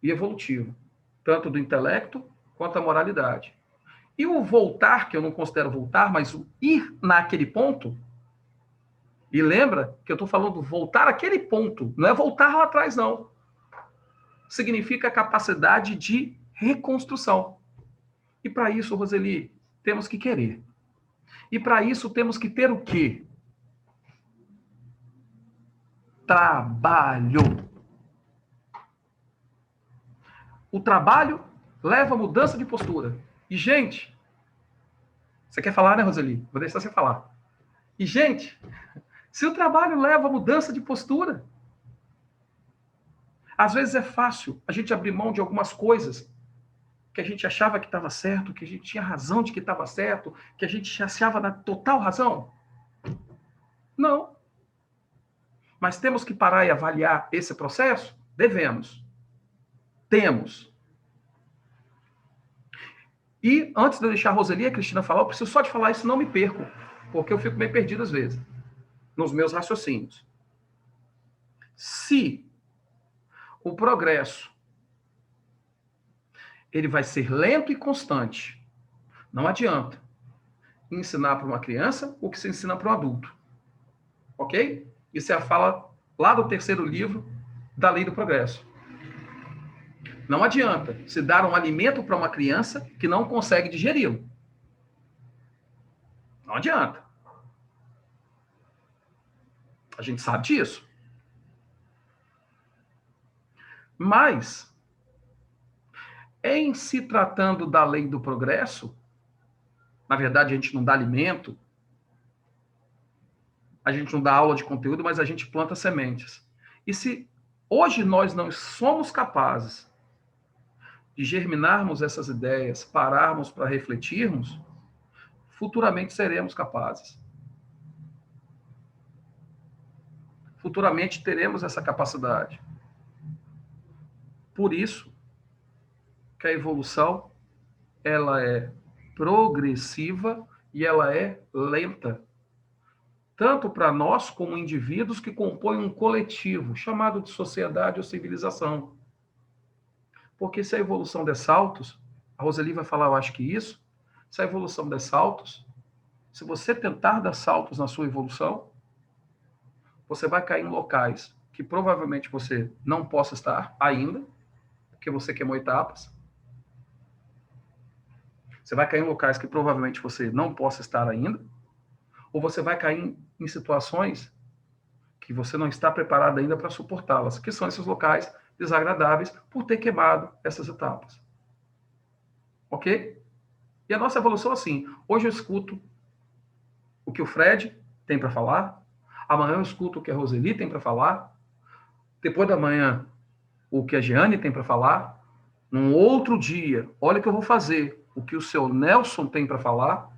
e evolutivo, tanto do intelecto quanto da moralidade. E o voltar, que eu não considero voltar, mas o ir naquele ponto, e lembra que eu estou falando voltar àquele ponto, não é voltar lá atrás, não. Significa a capacidade de reconstrução. E para isso, Roseli, temos que querer. E para isso temos que ter o quê? Trabalho. O trabalho leva a mudança de postura. E, gente, você quer falar, né, Roseli? Vou deixar você falar. E, gente, se o trabalho leva a mudança de postura, às vezes é fácil a gente abrir mão de algumas coisas que a gente achava que estava certo, que a gente tinha razão de que estava certo, que a gente achava na total razão. Não. Mas temos que parar e avaliar esse processo? Devemos. Temos. E antes de eu deixar a Roseli e a Cristina falar, eu preciso só de falar isso, não me perco, porque eu fico meio perdido às vezes, nos meus raciocínios. Se o progresso ele vai ser lento e constante, não adianta ensinar para uma criança o que se ensina para um adulto. Ok? Isso é a fala lá do 3º livro da Lei do Progresso. Não adianta se dar um alimento para uma criança que não consegue digeri-lo. Não adianta. A gente sabe disso. Mas, em se tratando da lei do progresso, na verdade a gente não dá alimento, a gente não dá aula de conteúdo, mas a gente planta sementes. E se hoje nós não somos capazes de germinarmos essas ideias, pararmos para refletirmos, futuramente seremos capazes. Futuramente teremos essa capacidade. Por isso que a evolução ela é progressiva e ela é lenta. Tanto para nós como indivíduos que compõem um coletivo, chamado de sociedade ou civilização. Porque se a evolução der saltos, a Roseli vai falar, eu acho que isso, se a evolução der saltos, se você tentar dar saltos na sua evolução, você vai cair em locais que provavelmente você não possa estar ainda, porque você queimou etapas. Você vai cair em locais que provavelmente você não possa estar ainda, ou você vai cair em situações que você não está preparado ainda para suportá-las, que são esses locais desagradáveis por ter queimado essas etapas. Ok? E a nossa evolução é assim. Hoje eu escuto o que o Fred tem para falar, amanhã eu escuto o que a Roseli tem para falar, depois da manhã o que a Jeane tem para falar, num outro dia, olha o que eu vou fazer, o que o seu Nelson tem para falar,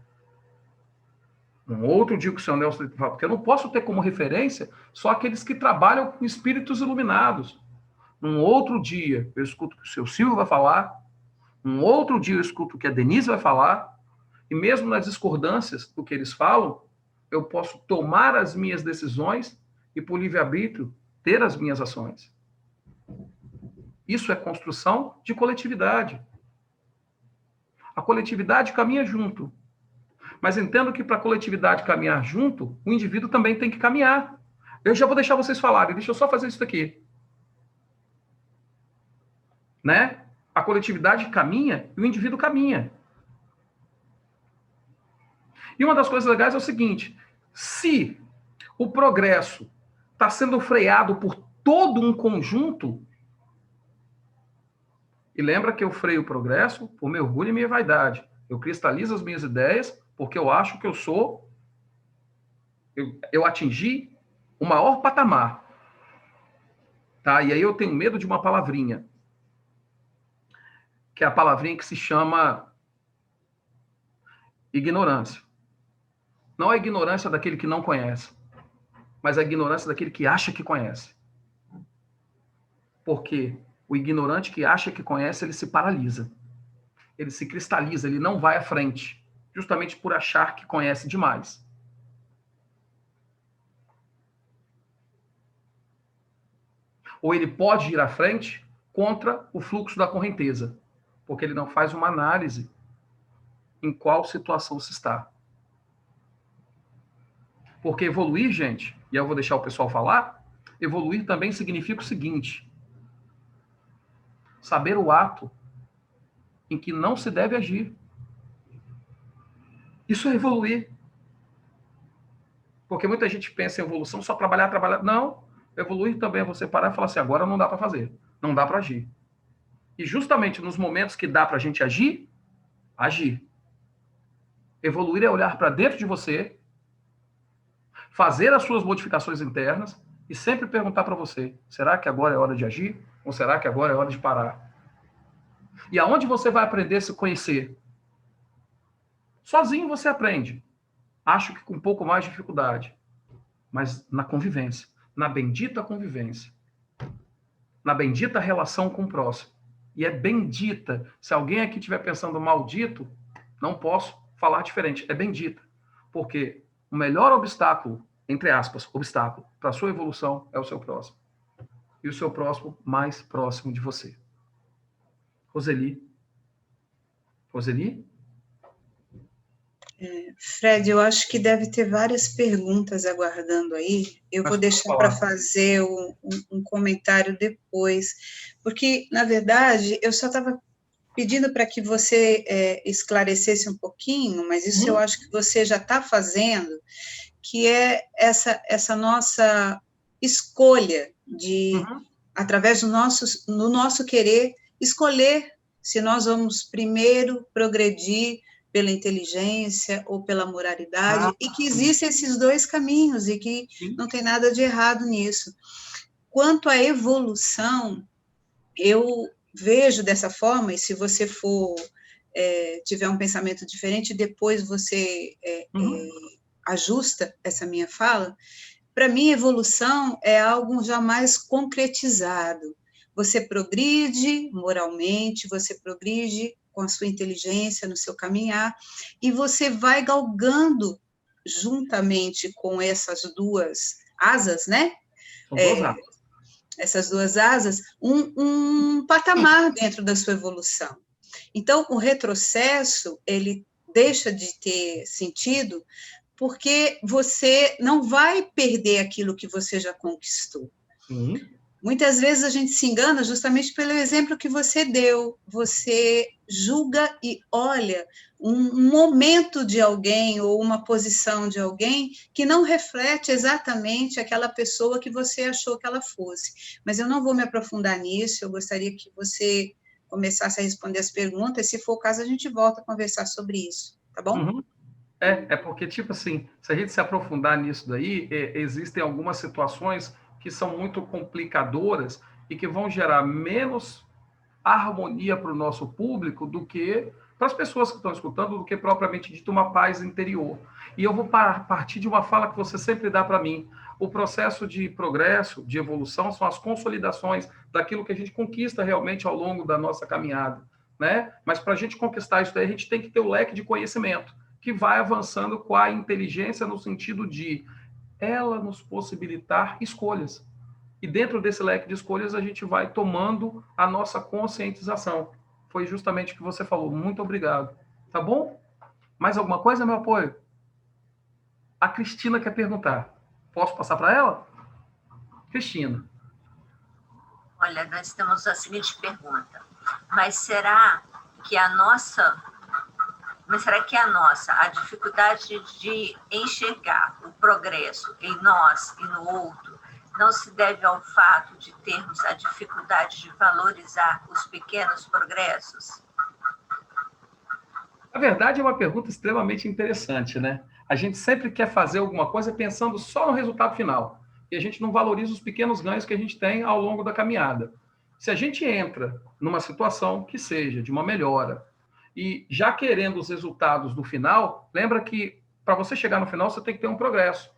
num outro dia o que o seu Nelson tem para falar, porque eu não posso ter como referência só aqueles que trabalham com espíritos iluminados. Num outro dia eu escuto o que o seu Silvio vai falar, num outro dia eu escuto o que a Denise vai falar, e mesmo nas discordâncias do que eles falam, eu posso tomar as minhas decisões e, por livre-arbítrio, ter as minhas ações. Isso é construção de coletividade. A coletividade caminha junto. Mas entendo que para a coletividade caminhar junto, o indivíduo também tem que caminhar. Eu já vou deixar vocês falarem, deixa eu só fazer isso aqui. Né? A coletividade caminha e o indivíduo caminha. E uma das coisas legais é o seguinte, se o progresso está sendo freado por todo um conjunto, e lembra que eu freio o progresso por meu orgulho e minha vaidade. Eu cristalizo as minhas ideias porque eu acho que eu atingi o maior patamar. Tá? E aí eu tenho medo de uma palavrinha, que é a palavrinha que se chama ignorância. Não é a ignorância daquele que não conhece, mas a ignorância daquele que acha que conhece. Por quê? O ignorante que acha que conhece, ele se paralisa. Ele se cristaliza, ele não vai à frente, justamente por achar que conhece demais. Ou ele pode ir à frente contra o fluxo da correnteza, porque ele não faz uma análise em qual situação se está. Porque evoluir, gente, e eu vou deixar o pessoal falar, evoluir também significa o seguinte: saber o ato em que não se deve agir. Isso é evoluir. Porque muita gente pensa em evolução só trabalhar. Não, evoluir também é você parar e falar assim, agora não dá para fazer, não dá para agir. E justamente nos momentos que dá para a gente agir, agir. Evoluir é olhar para dentro de você, fazer as suas modificações internas e sempre perguntar para você, será que agora é hora de agir? Ou será que agora é hora de parar? E aonde você vai aprender a se conhecer? Sozinho você aprende. Acho que com um pouco mais de dificuldade. Mas na convivência. Na bendita convivência. Na bendita relação com o próximo. E é bendita. Se alguém aqui estiver pensando maldito, não posso falar diferente. É bendita. Porque o melhor obstáculo, entre aspas, obstáculo, para a sua evolução é o seu próximo. E o seu próximo mais próximo de você. Roseli? Roseli? Fred, eu acho que deve ter várias perguntas aguardando aí. Eu vou deixar para fazer um comentário depois, porque, na verdade, eu só estava pedindo para que você esclarecesse um pouquinho, mas isso eu acho que você já está fazendo, que é essa nossa escolha de, através do nosso querer, escolher se nós vamos primeiro progredir pela inteligência ou pela moralidade, e que existem esses dois caminhos, e que não tem nada de errado nisso. Quanto à evolução, eu vejo dessa forma, e se você tiver um pensamento diferente, depois você ajusta essa minha fala, para mim, evolução é algo jamais concretizado. Você progride moralmente, você progride com a sua inteligência, no seu caminhar, e você vai galgando, juntamente com essas duas asas, né? Essas duas asas, um patamar dentro da sua evolução. Então, o retrocesso, ele deixa de ter sentido, porque você não vai perder aquilo que você já conquistou. Muitas vezes a gente se engana justamente pelo exemplo que você deu. Você julga e olha um momento de alguém ou uma posição de alguém que não reflete exatamente aquela pessoa que você achou que ela fosse. Mas eu não vou me aprofundar nisso, eu gostaria que você começasse a responder as perguntas, se for o caso a gente volta a conversar sobre isso, tá bom? É porque, tipo assim, se a gente se aprofundar nisso daí, existem algumas situações que são muito complicadoras e que vão gerar menos harmonia para o nosso público do que para as pessoas que estão escutando, do que propriamente dito uma paz interior. E eu vou partir de uma fala que você sempre dá para mim. O processo de progresso, de evolução, são as consolidações daquilo que a gente conquista realmente ao longo da nossa caminhada, né? Mas para a gente conquistar isso daí, a gente tem que ter o leque de conhecimento, que vai avançando com a inteligência no sentido de ela nos possibilitar escolhas. E dentro desse leque de escolhas, a gente vai tomando a nossa conscientização. Foi justamente o que você falou. Muito obrigado. Tá bom? Mais alguma coisa, meu apoio? A Cristina quer perguntar. Posso passar para ela? Cristina. Olha, nós temos a seguinte pergunta. Mas será que a dificuldade de enxergar o progresso em nós e no outro não se deve ao fato de termos a dificuldade de valorizar os pequenos progressos? Na verdade, é uma pergunta extremamente interessante, né? A gente sempre quer fazer alguma coisa pensando só no resultado final. E a gente não valoriza os pequenos ganhos que a gente tem ao longo da caminhada. Se a gente entra numa situação que seja de uma melhora, e já querendo os resultados do final, lembra que para você chegar no final, você tem que ter um progresso.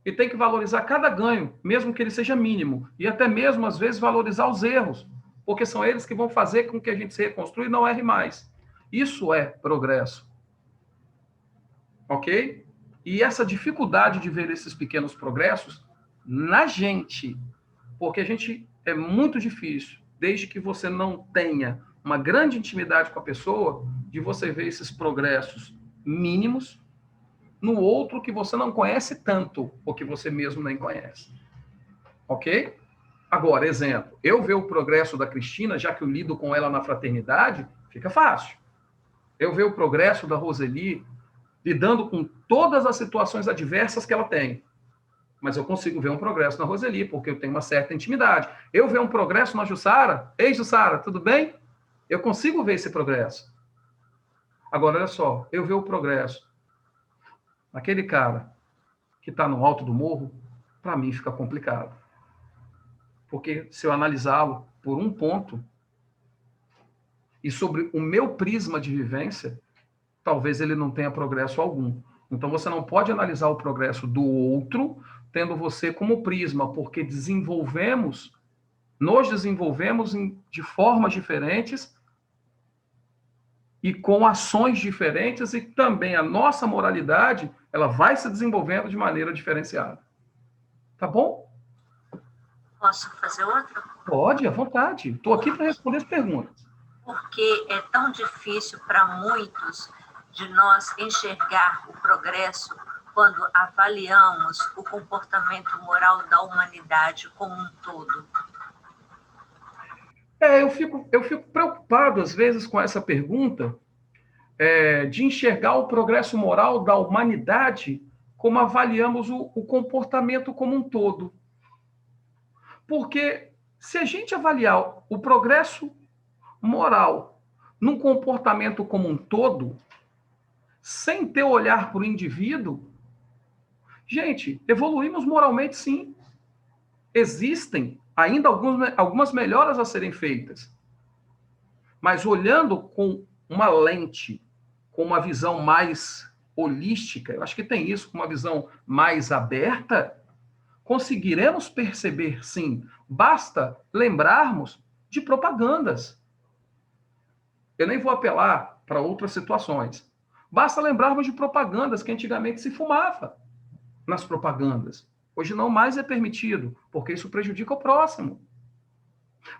E tem que valorizar cada ganho, mesmo que ele seja mínimo. E até mesmo, às vezes, valorizar os erros. porque são eles que vão fazer com que a gente se reconstrua e não erre mais. Isso é progresso. Ok? E essa dificuldade de ver esses pequenos progressos na gente, porque a gente é muito difícil, desde que você não tenha uma grande intimidade com a pessoa, de você ver esses progressos mínimos no outro que você não conhece tanto, ou que você mesmo nem conhece. Ok? Agora, exemplo, eu ver o progresso da Cristina, já que eu lido com ela na fraternidade, fica fácil. Eu ver o progresso da Roseli, lidando com todas as situações adversas que ela tem. Mas eu consigo ver um progresso na Roseli, porque eu tenho uma certa intimidade. Eu ver um progresso na Jussara, ei, Jussara, tudo bem? Eu consigo ver esse progresso. Agora, olha só, eu ver o progresso naquele cara que está no alto do morro, para mim fica complicado. Porque se eu analisá-lo por um ponto, e sobre o meu prisma de vivência, talvez ele não tenha progresso algum. Então, você não pode analisar o progresso do outro tendo você como prisma, porque nos desenvolvemos de formas diferentes e com ações diferentes, e também a nossa moralidade, ela vai se desenvolvendo de maneira diferenciada. Tá bom? Posso fazer outra? Pode, à vontade. Estou aqui para responder as perguntas. Porque é tão difícil para muitos de nós enxergar o progresso quando avaliamos o comportamento moral da humanidade como um todo. Eu fico preocupado, às vezes, com essa pergunta, de enxergar o progresso moral da humanidade como avaliamos o comportamento como um todo. Porque se a gente avaliar o progresso moral num comportamento como um todo, sem ter olhar para o indivíduo, gente, evoluímos moralmente sim. Existem ainda algumas melhoras a serem feitas. Mas olhando com uma lente, com uma visão mais holística, eu acho que tem isso, com uma visão mais aberta, conseguiremos perceber, sim. Basta lembrarmos de propagandas. Eu nem vou apelar para outras situações. Basta lembrarmos de propagandas que antigamente se fumava nas propagandas. Hoje não mais é permitido, porque isso prejudica o próximo.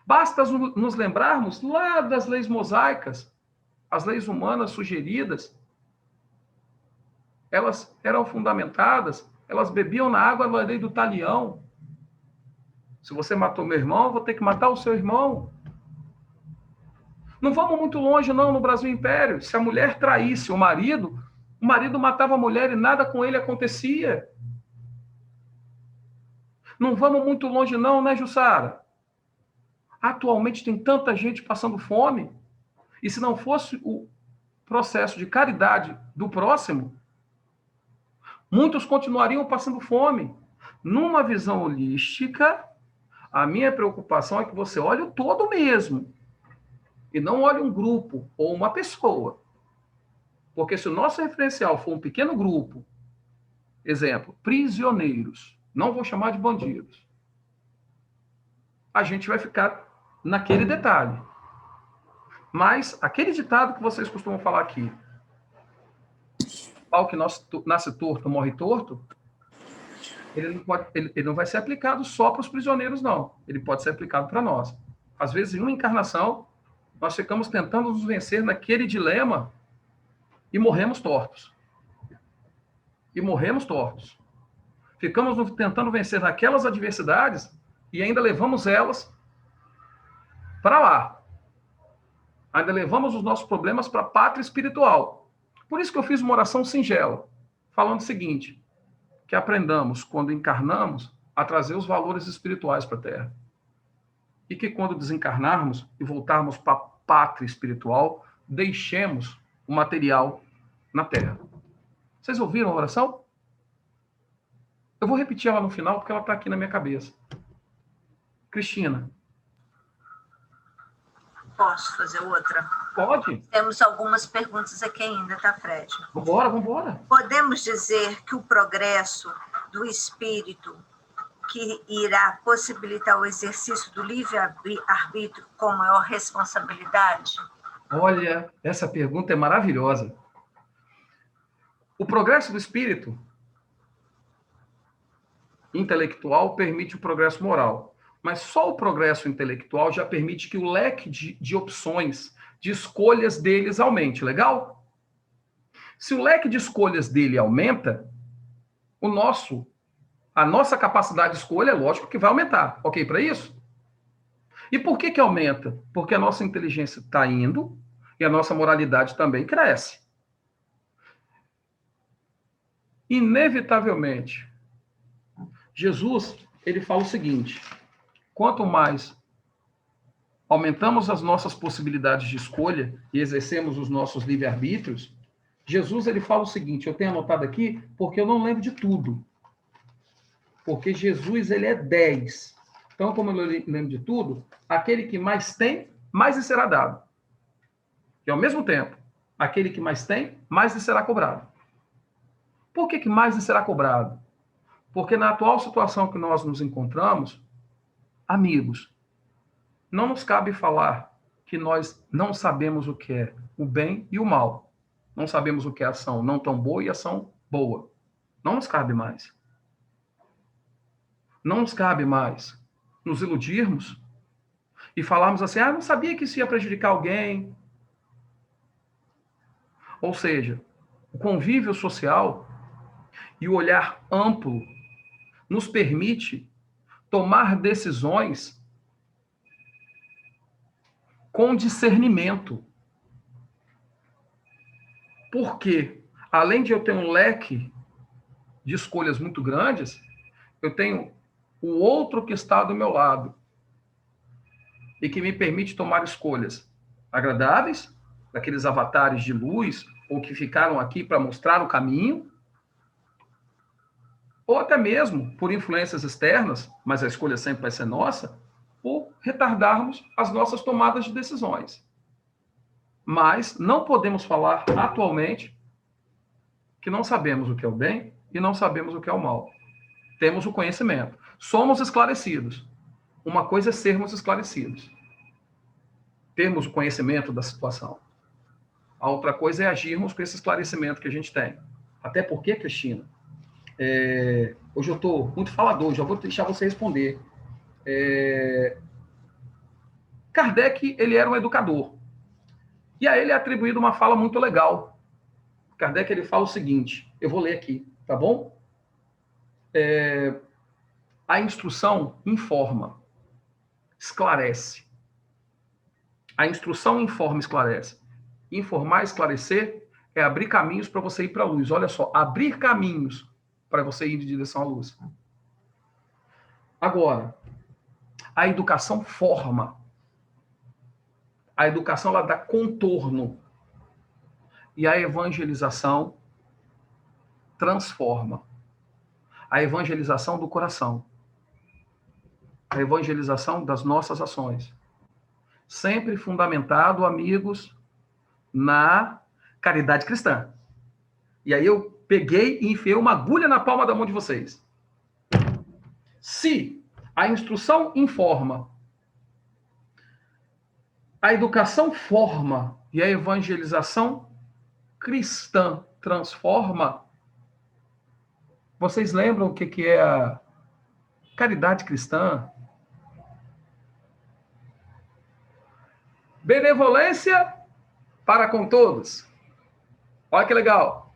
Basta nos lembrarmos lá das leis mosaicas, as leis humanas sugeridas. Elas eram fundamentadas, elas bebiam na água da lei do talião. Se você matou meu irmão, eu vou ter que matar o seu irmão. Não vamos muito longe, não, no Brasil Império. Se a mulher traísse o marido matava a mulher e nada com ele acontecia. Não vamos muito longe, não, né, Jussara? Atualmente tem tanta gente passando fome. E se não fosse o processo de caridade do próximo, muitos continuariam passando fome. Numa visão holística, a minha preocupação é que você olhe o todo mesmo. E não olhe um grupo ou uma pessoa. Porque se o nosso referencial for um pequeno grupo, exemplo, prisioneiros, não vou chamar de bandidos, a gente vai ficar naquele detalhe. Mas aquele ditado que vocês costumam falar aqui, pau que nasce torto, morre torto, ele não vai ser aplicado só para os prisioneiros, não. Ele pode ser aplicado para nós. Às vezes, em uma encarnação, nós ficamos tentando nos vencer naquele dilema e morremos tortos. Ficamos tentando vencer naquelas adversidades e ainda levamos elas para lá. Ainda levamos os nossos problemas para a pátria espiritual. Por isso que eu fiz uma oração singela, falando o seguinte, que aprendamos, quando encarnamos, a trazer os valores espirituais para a Terra. E que quando desencarnarmos e voltarmos para a pátria espiritual, deixemos o material na Terra. Vocês ouviram a oração? Eu vou repetir ela no final, porque ela está aqui na minha cabeça. Cristina. Posso fazer outra? Pode. Temos algumas perguntas aqui ainda, tá, Fred? Vambora. Podemos dizer que o progresso do espírito que irá possibilitar o exercício do livre-arbítrio com maior responsabilidade? Olha, essa pergunta é maravilhosa. O progresso do espírito intelectual permite o progresso moral, mas só o progresso intelectual já permite que o leque de opções, de escolhas deles aumente, legal? Se o leque de escolhas dele aumenta, a nossa capacidade de escolha, é lógico que vai aumentar. Ok para isso? E por que aumenta? Porque a nossa inteligência está indo e a nossa moralidade também cresce. Inevitavelmente, Jesus, ele fala o seguinte: quanto mais aumentamos as nossas possibilidades de escolha e exercemos os nossos livre-arbítrios, Jesus, ele fala o seguinte, eu tenho anotado aqui porque eu não lembro de tudo. Porque Jesus, ele é 10. Então, como eu lembro de tudo, aquele que mais tem, mais lhe será dado. E, ao mesmo tempo, aquele que mais tem, mais lhe será cobrado. Por que mais lhe será cobrado? Porque na atual situação que nós nos encontramos, amigos, não nos cabe falar que nós não sabemos o que é o bem e o mal. Não sabemos o que é ação não tão boa e ação boa. Não nos cabe mais. Não nos cabe mais nos iludirmos e falarmos assim, não sabia que isso ia prejudicar alguém. Ou seja, o convívio social e o olhar amplo nos permite tomar decisões com discernimento. Porque, além de eu ter um leque de escolhas muito grandes, eu tenho o outro que está do meu lado e que me permite tomar escolhas agradáveis, daqueles avatares de luz, ou que ficaram aqui para mostrar o caminho, ou até mesmo por influências externas, mas a escolha sempre vai ser nossa, por retardarmos as nossas tomadas de decisões. Mas não podemos falar atualmente que não sabemos o que é o bem e não sabemos o que é o mal. Temos o conhecimento. Somos esclarecidos. Uma coisa é sermos esclarecidos. Termos o conhecimento da situação. A outra coisa é agirmos com esse esclarecimento que a gente tem. Até porque, Cristina, hoje eu estou muito falador, já vou deixar você responder. Kardec, ele era um educador. E a ele é atribuída uma fala muito legal. Kardec, ele fala o seguinte, eu vou ler aqui, tá bom? A instrução informa, esclarece. A instrução informa, esclarece. Informar, esclarecer, é abrir caminhos para você ir para a luz. Olha só, abrir caminhos para você ir em direção à luz. Agora, a educação forma. A educação, ela dá contorno. E a evangelização transforma. A evangelização do coração. A evangelização das nossas ações. Sempre fundamentado, amigos, na caridade cristã. E aí eu peguei e enfiei uma agulha na palma da mão de vocês. Se a instrução informa, a educação forma e a evangelização cristã transforma, vocês lembram o que é a caridade cristã? Benevolência para com todos. Olha que legal.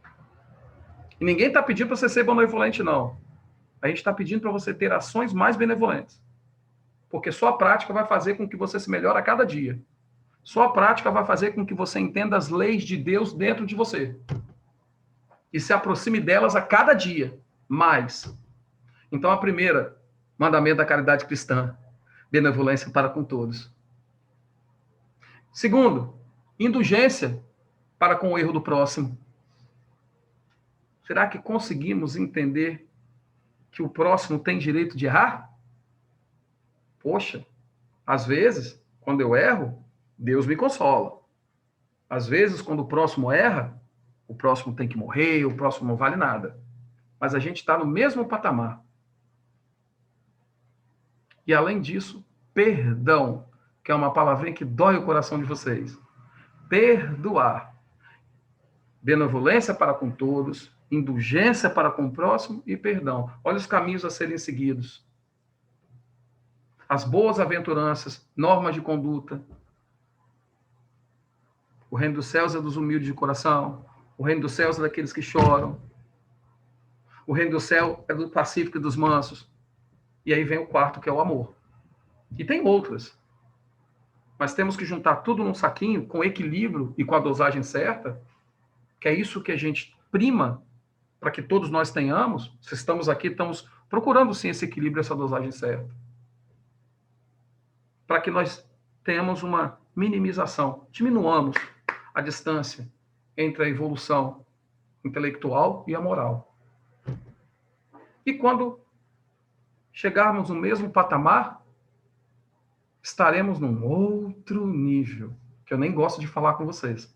E ninguém está pedindo para você ser benevolente, não. A gente está pedindo para você ter ações mais benevolentes. Porque só a prática vai fazer com que você se melhore a cada dia. Só a prática vai fazer com que você entenda as leis de Deus dentro de você. E se aproxime delas a cada dia. Mais. Então, a primeira, mandamento da caridade cristã. Benevolência para com todos. Segundo, indulgência para com o erro do próximo. Será que conseguimos entender que o próximo tem direito de errar? Poxa, às vezes, quando eu erro, Deus me consola. Às vezes, quando o próximo erra, o próximo tem que morrer, o próximo não vale nada. Mas a gente está no mesmo patamar. E, além disso, perdão, que é uma palavrinha que dói o coração de vocês. Perdoar. Benevolência para com todos, indulgência para com o próximo e perdão. Olha os caminhos a serem seguidos. As boas aventuranças, normas de conduta. O reino dos céus é dos humildes de coração. O reino dos céus é daqueles que choram. O reino do céu é do pacífico e dos mansos. E aí vem o quarto, que é o amor. E tem outras. Mas temos que juntar tudo num saquinho, com equilíbrio e com a dosagem certa, que é isso que a gente prima para que todos nós tenhamos. Se estamos aqui, estamos procurando sim esse equilíbrio, essa dosagem certa. Para que nós tenhamos uma minimização, diminuamos a distância entre a evolução intelectual e a moral. E quando chegarmos no mesmo patamar, estaremos num outro nível, que eu nem gosto de falar com vocês.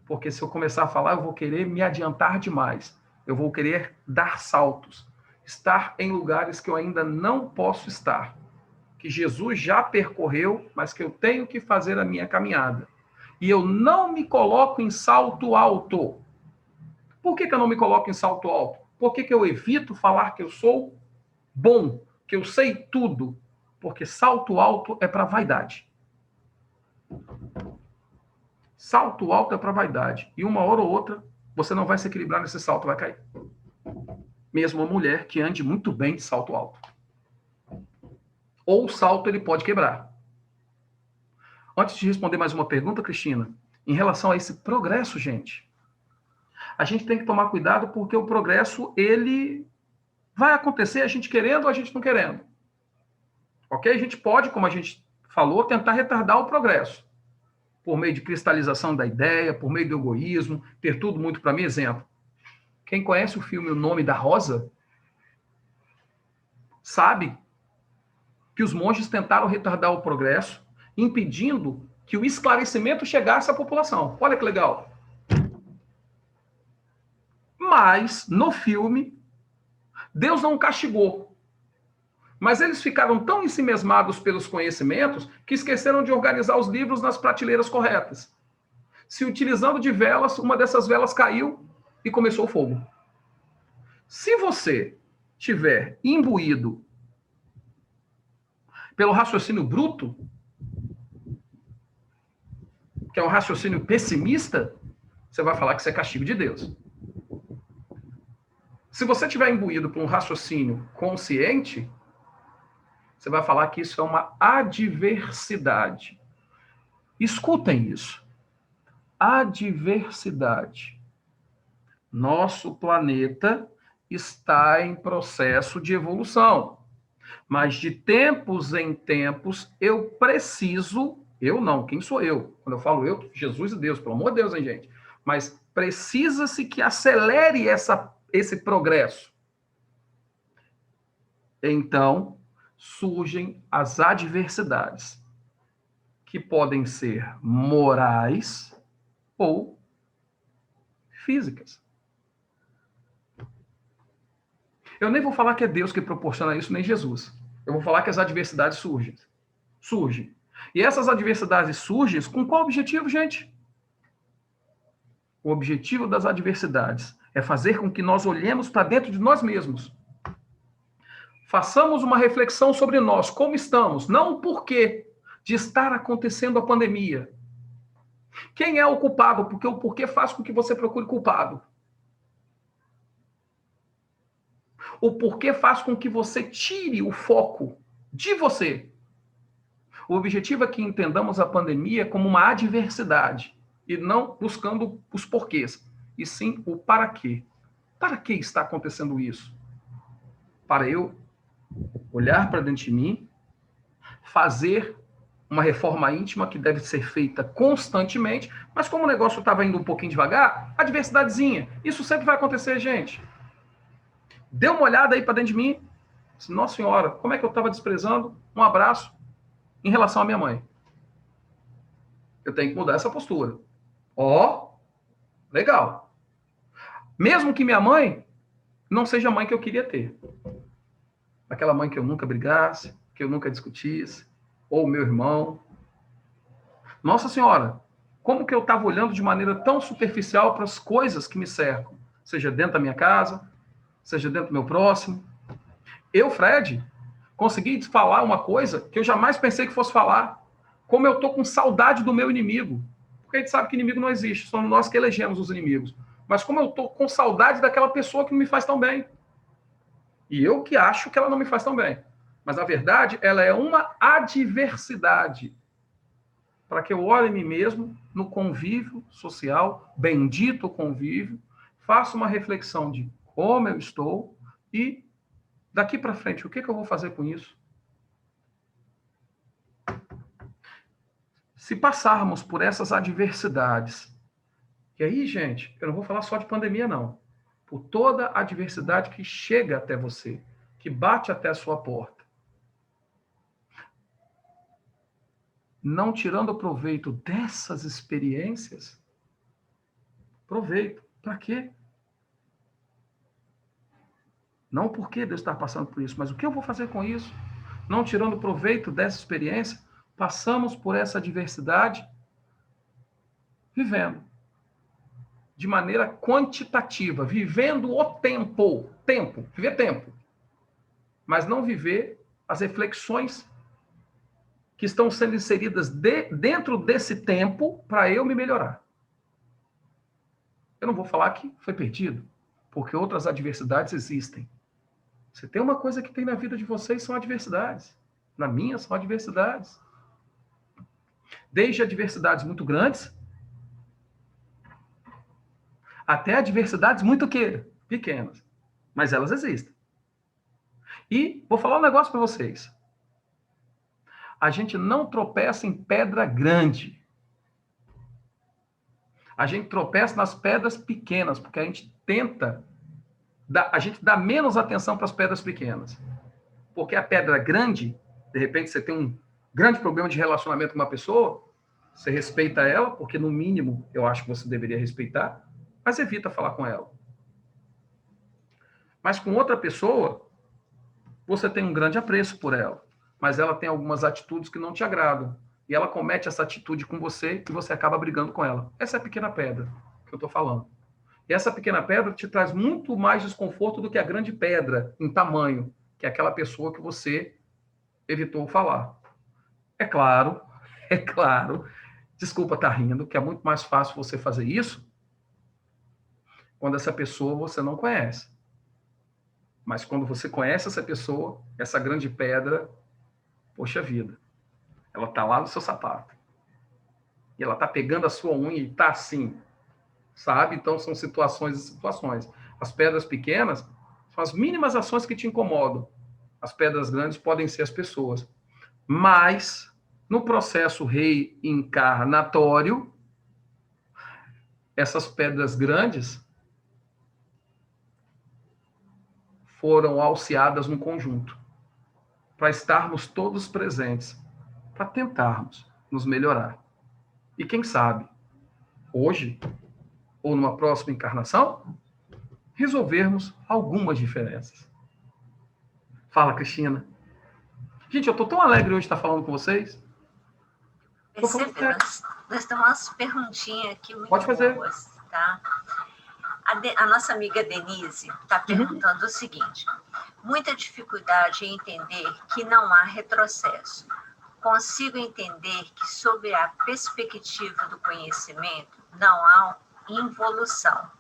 Porque se eu começar a falar, eu vou querer me adiantar demais. Eu vou querer dar saltos. Estar em lugares que eu ainda não posso estar. Que Jesus já percorreu, mas que eu tenho que fazer a minha caminhada. E eu não me coloco em salto alto. Por que eu não me coloco em salto alto? Por que eu evito falar que eu sou bom, que eu sei tudo? Porque salto alto é para vaidade. Salto alto é para vaidade. E uma hora ou outra, você não vai se equilibrar nesse salto, vai cair. Mesmo uma mulher que ande muito bem de salto alto. Ou o salto ele pode quebrar. Antes de responder mais uma pergunta, Cristina, em relação a esse progresso, gente, a gente tem que tomar cuidado porque o progresso, ele vai acontecer a gente querendo ou a gente não querendo. Ok? A gente pode, como a gente falou, tentar retardar o progresso. Por meio de cristalização da ideia, por meio do egoísmo, ter tudo muito para mim. Exemplo. Quem conhece o filme O Nome da Rosa, sabe que os monges tentaram retardar o progresso, impedindo que o esclarecimento chegasse à população. Olha que legal. Mas, no filme, Deus não castigou. Mas eles ficaram tão ensimesmados pelos conhecimentos que esqueceram de organizar os livros nas prateleiras corretas. Se utilizando de velas, uma dessas velas caiu e começou o fogo. Se você tiver imbuído pelo raciocínio bruto, que é um raciocínio pessimista, você vai falar que isso é castigo de Deus. Se você tiver imbuído por um raciocínio consciente, você vai falar que isso é uma adversidade. Escutem isso. Adversidade. Nosso planeta está em processo de evolução. Mas de tempos em tempos, eu preciso... Eu não, quem sou eu? Quando eu falo eu, Jesus e Deus, pelo amor de Deus, hein, gente? Mas precisa-se que acelere esse progresso. Então, surgem as adversidades, que podem ser morais ou físicas. Eu nem vou falar que é Deus que proporciona isso, nem Jesus. Eu vou falar que as adversidades surgem. E essas adversidades surgem com qual objetivo, gente? O objetivo das adversidades é fazer com que nós olhemos para dentro de nós mesmos. Façamos uma reflexão sobre nós, como estamos, não o porquê de estar acontecendo a pandemia. Quem é o culpado? Porque o porquê faz com que você procure culpado. O porquê faz com que você tire o foco de você. O objetivo é que entendamos a pandemia como uma adversidade e não buscando os porquês, e sim o para quê. Para que está acontecendo isso? Para eu olhar para dentro de mim, fazer uma reforma íntima que deve ser feita constantemente, mas como o negócio estava indo um pouquinho devagar, adversidadezinha. Isso sempre vai acontecer, gente. Dê uma olhada aí para dentro de mim. Nossa Senhora, como é que eu estava desprezando um abraço em relação à minha mãe? Eu tenho que mudar essa postura. Legal. Mesmo que minha mãe não seja a mãe que eu queria ter. Aquela mãe que eu nunca brigasse, que eu nunca discutisse, ou meu irmão. Nossa Senhora, como que eu estava olhando de maneira tão superficial para as coisas que me cercam, seja dentro da minha casa, seja dentro do meu próximo. Eu, Fred, consegui falar uma coisa que eu jamais pensei que fosse falar. Como eu estou com saudade do meu inimigo. Porque a gente sabe que inimigo não existe, somos nós que elegemos os inimigos. Mas como eu estou com saudade daquela pessoa que não me faz tão bem. E eu que acho que ela não me faz tão bem. Mas, na verdade, ela é uma adversidade para que eu olhe em mim mesmo no convívio social, bendito convívio, faça uma reflexão de como eu estou e, daqui para frente, o que eu vou fazer com isso? Se passarmos por essas adversidades, e aí, gente, eu não vou falar só de pandemia, não. Por toda a adversidade que chega até você, que bate até a sua porta, não tirando proveito dessas experiências, proveito. Para quê? Não por que Deus está passando por isso, mas o que eu vou fazer com isso? Não tirando proveito dessa experiência, passamos por essa adversidade vivendo de maneira quantitativa, vivendo o tempo, viver tempo, mas não viver as reflexões que estão sendo inseridas dentro desse tempo para eu me melhorar. Eu não vou falar que foi perdido, porque outras adversidades existem. Se tem uma coisa que tem na vida de vocês, são adversidades. Na minha, são adversidades. Desde adversidades muito grandes, até adversidades muito pequenas. Mas elas existem. E vou falar um negócio para vocês. A gente não tropeça em pedra grande. A gente tropeça nas pedras pequenas, porque a gente a gente dá menos atenção para as pedras pequenas. Porque a pedra grande, de repente você tem um grande problema de relacionamento com uma pessoa, você respeita ela, porque no mínimo eu acho que você deveria respeitar, mas evita falar com ela. Mas com outra pessoa, você tem um grande apreço por ela, mas ela tem algumas atitudes que não te agradam. E ela comete essa atitude com você e você acaba brigando com ela. Essa é a pequena pedra que eu estou falando. E essa pequena pedra te traz muito mais desconforto do que a grande pedra em tamanho, que é aquela pessoa que você evitou falar. É claro, desculpa estar rindo, que é muito mais fácil você fazer isso quando essa pessoa você não conhece. Mas quando você conhece essa pessoa, essa grande pedra, poxa vida, ela está lá no seu sapato. E ela está pegando a sua unha e está assim, sabe? Então, são situações e situações. As pedras pequenas são as mínimas ações que te incomodam. As pedras grandes podem ser as pessoas. Mas, no processo reencarnatório, essas pedras grandes foram alceadas no conjunto, para estarmos todos presentes, para tentarmos nos melhorar. E quem sabe, hoje, ou numa próxima encarnação, resolvermos algumas diferenças. Fala, Cristina. Gente, eu estou tão alegre hoje de estar falando com vocês. Nós temos umas perguntinhas aqui muito Pode fazer. boas, tá? A nossa amiga Denise está perguntando o seguinte: muita dificuldade em entender que não há retrocesso. Consigo entender que, sob a perspectiva do conhecimento, não há involução.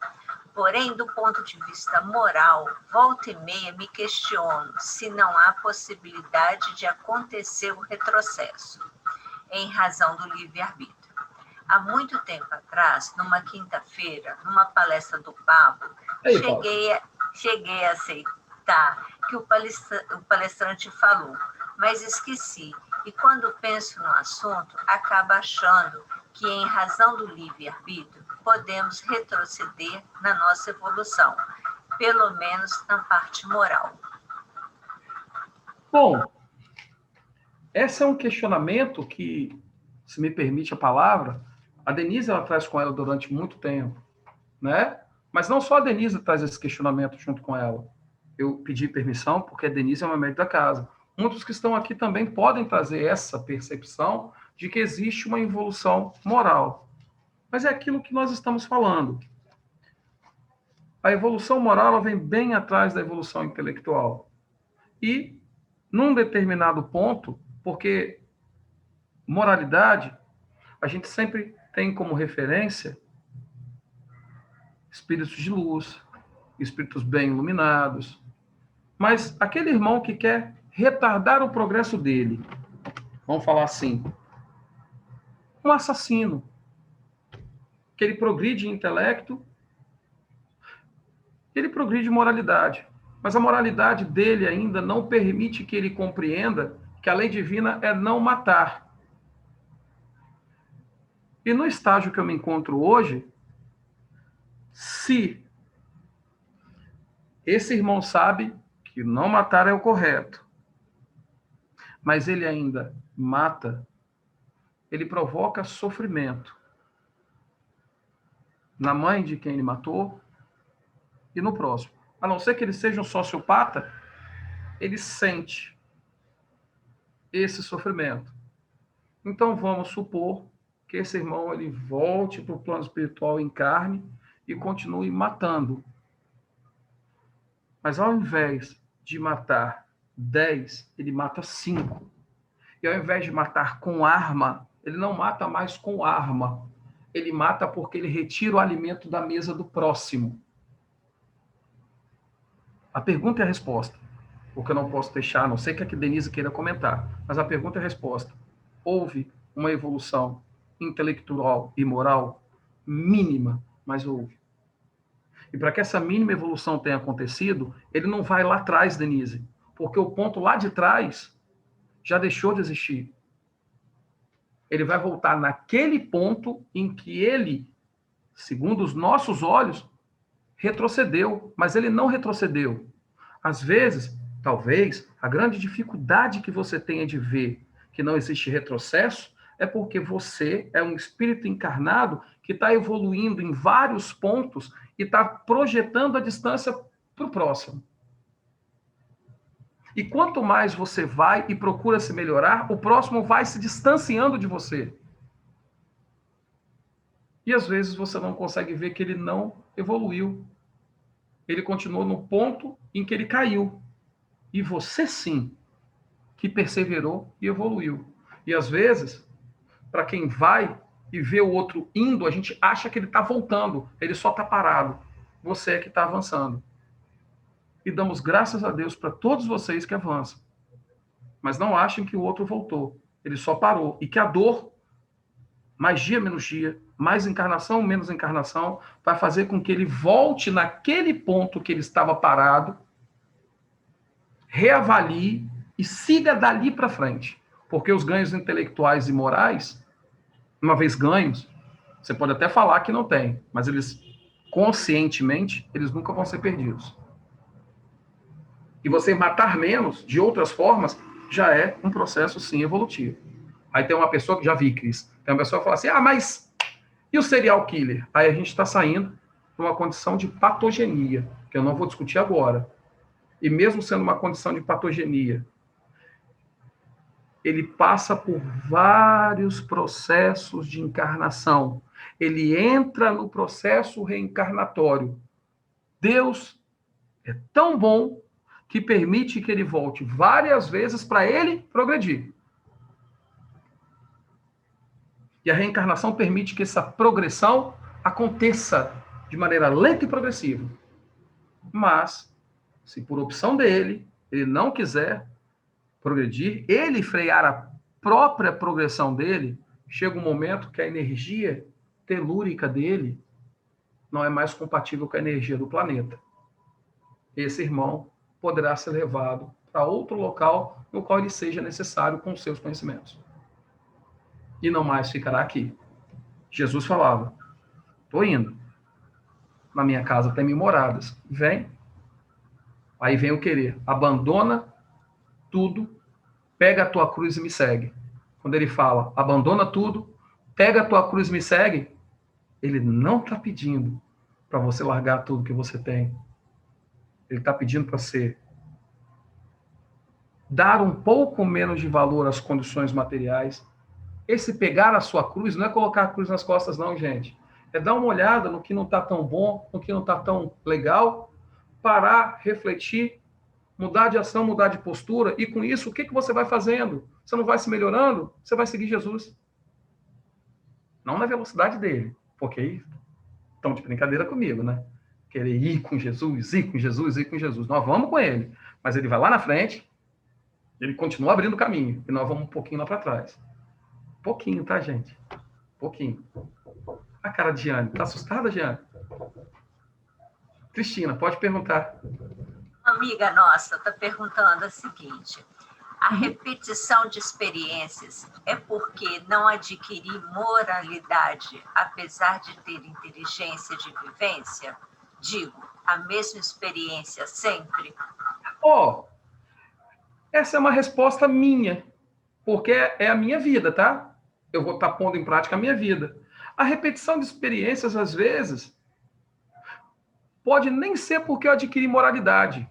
Porém, do ponto de vista moral, volta e meia me questiono se não há possibilidade de acontecer o retrocesso, em razão do livre-arbítrio. Há muito tempo atrás, numa quinta-feira, numa palestra do Pablo, cheguei a aceitar que o palestrante falou, mas esqueci. E quando penso no assunto, acabo achando que, em razão do livre-arbítrio, podemos retroceder na nossa evolução, pelo menos na parte moral. Bom, esse é um questionamento que, se me permite a palavra, a Denise ela traz com ela durante muito tempo, né? Mas não só a Denise traz esse questionamento junto com ela. Eu pedi permissão porque a Denise é uma médica da casa. Muitos que estão aqui também podem trazer essa percepção de que existe uma evolução moral. Mas é aquilo que nós estamos falando. A evolução moral ela vem bem atrás da evolução intelectual. E, num determinado ponto, porque moralidade, a gente sempre tem como referência espíritos de luz, espíritos bem iluminados. Mas aquele irmão que quer retardar o progresso dele, vamos falar assim, um assassino, que ele progride em intelecto, ele progride em moralidade. Mas a moralidade dele ainda não permite que ele compreenda que a lei divina é não matar. E no estágio que eu me encontro hoje, se esse irmão sabe que não matar é o correto, mas ele ainda mata, ele provoca sofrimento na mãe de quem ele matou e no próximo. A não ser que ele seja um sociopata, ele sente esse sofrimento. Então vamos supor que esse irmão ele volte para o plano espiritual em carne e continue matando. Mas ao invés de matar 10, ele mata 5. E ao invés de matar com arma, ele não mata mais com arma. Ele mata porque ele retira o alimento da mesa do próximo. A pergunta e a resposta. Porque eu não posso deixar, a não sei que a Denise queira comentar, mas a pergunta e a resposta. Houve uma evolução intelectual e moral mínima, mas houve. E para que essa mínima evolução tenha acontecido, ele não vai lá atrás, Denise, porque o ponto lá de trás já deixou de existir. Ele vai voltar naquele ponto em que ele, segundo os nossos olhos, retrocedeu, mas ele não retrocedeu. Às vezes, talvez, a grande dificuldade que você tenha de ver que não existe retrocesso é porque você é um espírito encarnado que está evoluindo em vários pontos e está projetando a distância para o próximo. E quanto mais você vai e procura se melhorar, o próximo vai se distanciando de você. E às vezes você não consegue ver que ele não evoluiu. Ele continuou no ponto em que ele caiu. E você sim, que perseverou e evoluiu. E às vezes, para quem vai e vê o outro indo, a gente acha que ele está voltando, ele só está parado. Você é que está avançando. E damos graças a Deus para todos vocês que avançam. Mas não achem que o outro voltou. Ele só parou. E que a dor, mais dia, menos dia, mais encarnação, menos encarnação, vai fazer com que ele volte naquele ponto que ele estava parado, reavalie e siga dali para frente. Porque os ganhos intelectuais e morais, uma vez ganhos, você pode até falar que não tem, mas eles, conscientemente, eles nunca vão ser perdidos. E você matar menos, de outras formas, já é um processo, sim, evolutivo. Aí tem uma pessoa que já vi, Cris, tem uma pessoa que fala assim, mas e o serial killer? Aí a gente está saindo de uma condição de patogenia, que eu não vou discutir agora. E mesmo sendo uma condição de patogenia, ele passa por vários processos de encarnação. Ele entra no processo reencarnatório. Deus é tão bom que permite que ele volte várias vezes para ele progredir. E a reencarnação permite que essa progressão aconteça de maneira lenta e progressiva. Mas, se por opção dele, ele não quiser progredir, ele frear a própria progressão dele, chega um momento que a energia telúrica dele não é mais compatível com a energia do planeta. Esse irmão poderá ser levado para outro local no qual ele seja necessário com os seus conhecimentos. E não mais ficará aqui. Jesus falava, estou indo. Na minha casa tem 1000 moradas. Vem. Aí vem o querer. Abandona tudo, pega a tua cruz e me segue. Quando ele fala, abandona tudo, pega a tua cruz e me segue, ele não está pedindo para você largar tudo que você tem. Ele está pedindo para ser dar um pouco menos de valor às condições materiais. Esse pegar a sua cruz não é colocar a cruz nas costas, não, gente. É dar uma olhada no que não está tão bom, no que não está tão legal, parar, refletir, mudar de ação, mudar de postura, e com isso, o que você vai fazendo? Você não vai se melhorando? Você vai seguir Jesus. Não na velocidade dele, porque aí estão de brincadeira comigo, né? Querer ir com Jesus, ir com Jesus, ir com Jesus. Nós vamos com ele, mas ele vai lá na frente, ele continua abrindo o caminho, e nós vamos um pouquinho lá para trás. Pouquinho, tá, gente? Pouquinho. A cara de Jeane. Tá assustada, Jeane? Cristina, pode perguntar. Amiga nossa está perguntando o seguinte: a repetição de experiências é porque não adquiri moralidade, apesar de ter inteligência de vivência? Digo, a mesma experiência sempre? Essa é uma resposta minha, porque é a minha vida, tá? Eu vou estar pondo em prática a minha vida. A repetição de experiências, às vezes, pode nem ser porque eu adquiri moralidade.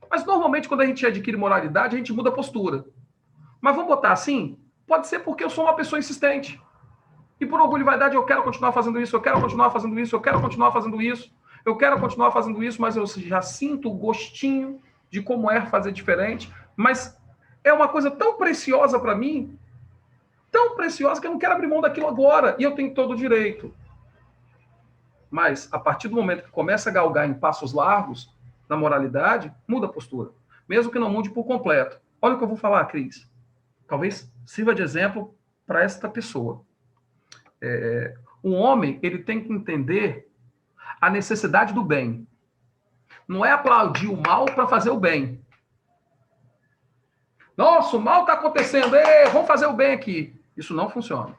Mas, normalmente, quando a gente adquire moralidade, a gente muda a postura. Mas vamos botar assim? Pode ser porque eu sou uma pessoa insistente. E por orgulho e vaidade, eu quero continuar fazendo isso, eu quero continuar fazendo isso, eu quero continuar fazendo isso, eu quero continuar fazendo isso, mas eu já sinto o gostinho de como é fazer diferente. Mas é uma coisa tão preciosa para mim, tão preciosa, que eu não quero abrir mão daquilo agora. E eu tenho todo o direito. Mas, a partir do momento que começa a galgar em passos largos na moralidade, muda a postura. Mesmo que não mude por completo. Olha o que eu vou falar, Cris. Talvez sirva de exemplo para esta pessoa. O homem, ele tem que entender a necessidade do bem. Não é aplaudir o mal para fazer o bem. Nossa, o mal está acontecendo. Vamos fazer o bem aqui. Isso não funciona.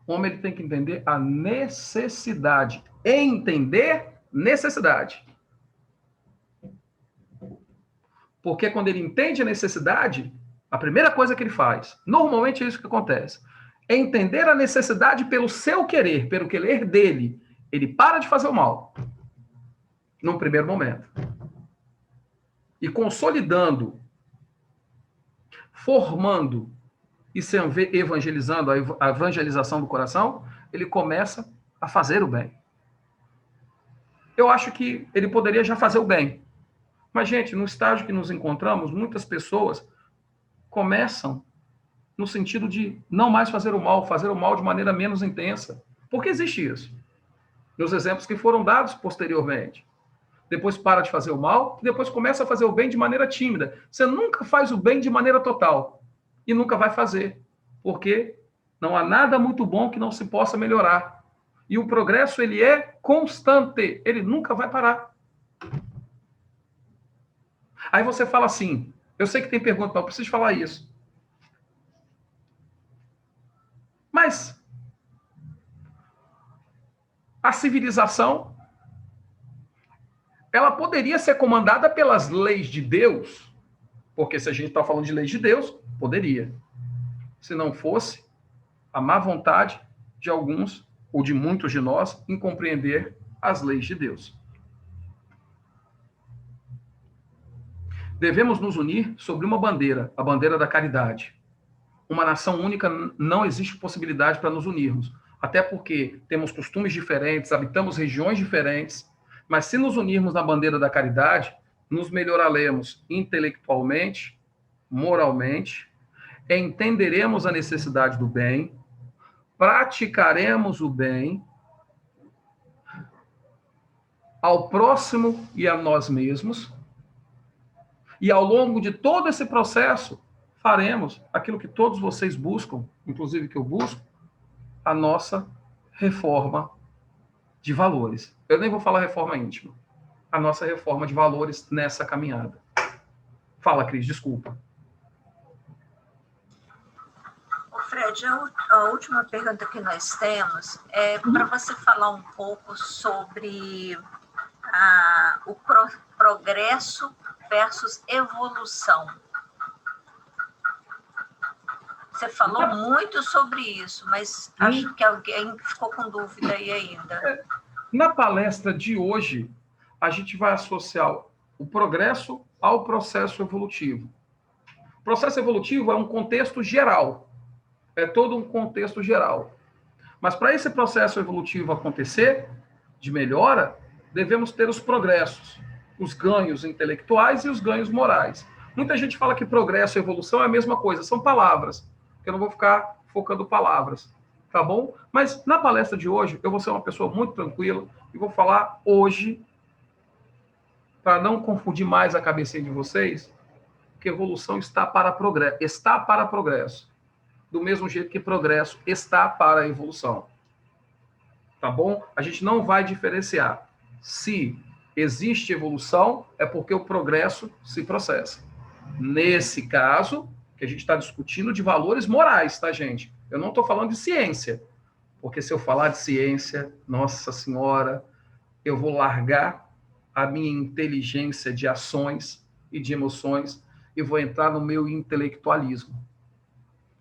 O homem, ele tem que entender a necessidade. Entender necessidade. Porque quando ele entende a necessidade, a primeira coisa que ele faz, normalmente é isso que acontece, é entender a necessidade pelo seu querer, pelo querer dele. Ele para de fazer o mal, num primeiro momento. E consolidando, formando e se evangelizando, a evangelização do coração, ele começa a fazer o bem. Eu acho que ele poderia já fazer o bem. Mas, gente, no estágio que nos encontramos, muitas pessoas começam no sentido de não mais fazer o mal de maneira menos intensa. Porque existe isso. Nos exemplos que foram dados posteriormente. Depois para de fazer o mal, depois começa a fazer o bem de maneira tímida. Você nunca faz o bem de maneira total. E nunca vai fazer. Porque não há nada muito bom que não se possa melhorar. E o progresso, ele é constante. Ele nunca vai parar. Aí você fala assim, eu sei que tem pergunta, mas eu preciso falar isso. Mas a civilização, ela poderia ser comandada pelas leis de Deus, porque se a gente está falando de leis de Deus, poderia. Se não fosse a má vontade de alguns, ou de muitos de nós, em compreender as leis de Deus. Devemos nos unir sobre uma bandeira, a bandeira da caridade. Uma nação única não existe possibilidade para nos unirmos, até porque temos costumes diferentes, habitamos regiões diferentes, mas se nos unirmos na bandeira da caridade, nos melhoraremos intelectualmente, moralmente, entenderemos a necessidade do bem, praticaremos o bem ao próximo e a nós mesmos, e ao longo de todo esse processo, faremos aquilo que todos vocês buscam, inclusive que eu busco, a nossa reforma de valores. Eu nem vou falar reforma íntima. A nossa reforma de valores nessa caminhada. Fala, Cris, desculpa. Fred, a última pergunta que nós temos é para você falar um pouco sobre o progresso versus evolução. Você falou muito sobre isso, mas acho que alguém ficou com dúvida aí ainda. Na palestra de hoje, a gente vai associar o progresso ao processo evolutivo. O processo evolutivo é um contexto geral, é todo um contexto geral. Mas para esse processo evolutivo acontecer, de melhora, devemos ter os progressos, os ganhos intelectuais e os ganhos morais. Muita gente fala que progresso e evolução é a mesma coisa, são palavras, eu não vou ficar focando palavras, tá bom? Mas na palestra de hoje, eu vou ser uma pessoa muito tranquila e vou falar hoje, para não confundir mais a cabecinha de vocês, que evolução está para progresso, do mesmo jeito que progresso está para a evolução. Tá bom? A gente não vai diferenciar. Se existe evolução, é porque o progresso se processa. Nesse caso, que a gente está discutindo de valores morais, tá, gente? Eu não estou falando de ciência, porque se eu falar de ciência, nossa senhora, eu vou largar a minha inteligência de ações e de emoções e vou entrar no meu intelectualismo.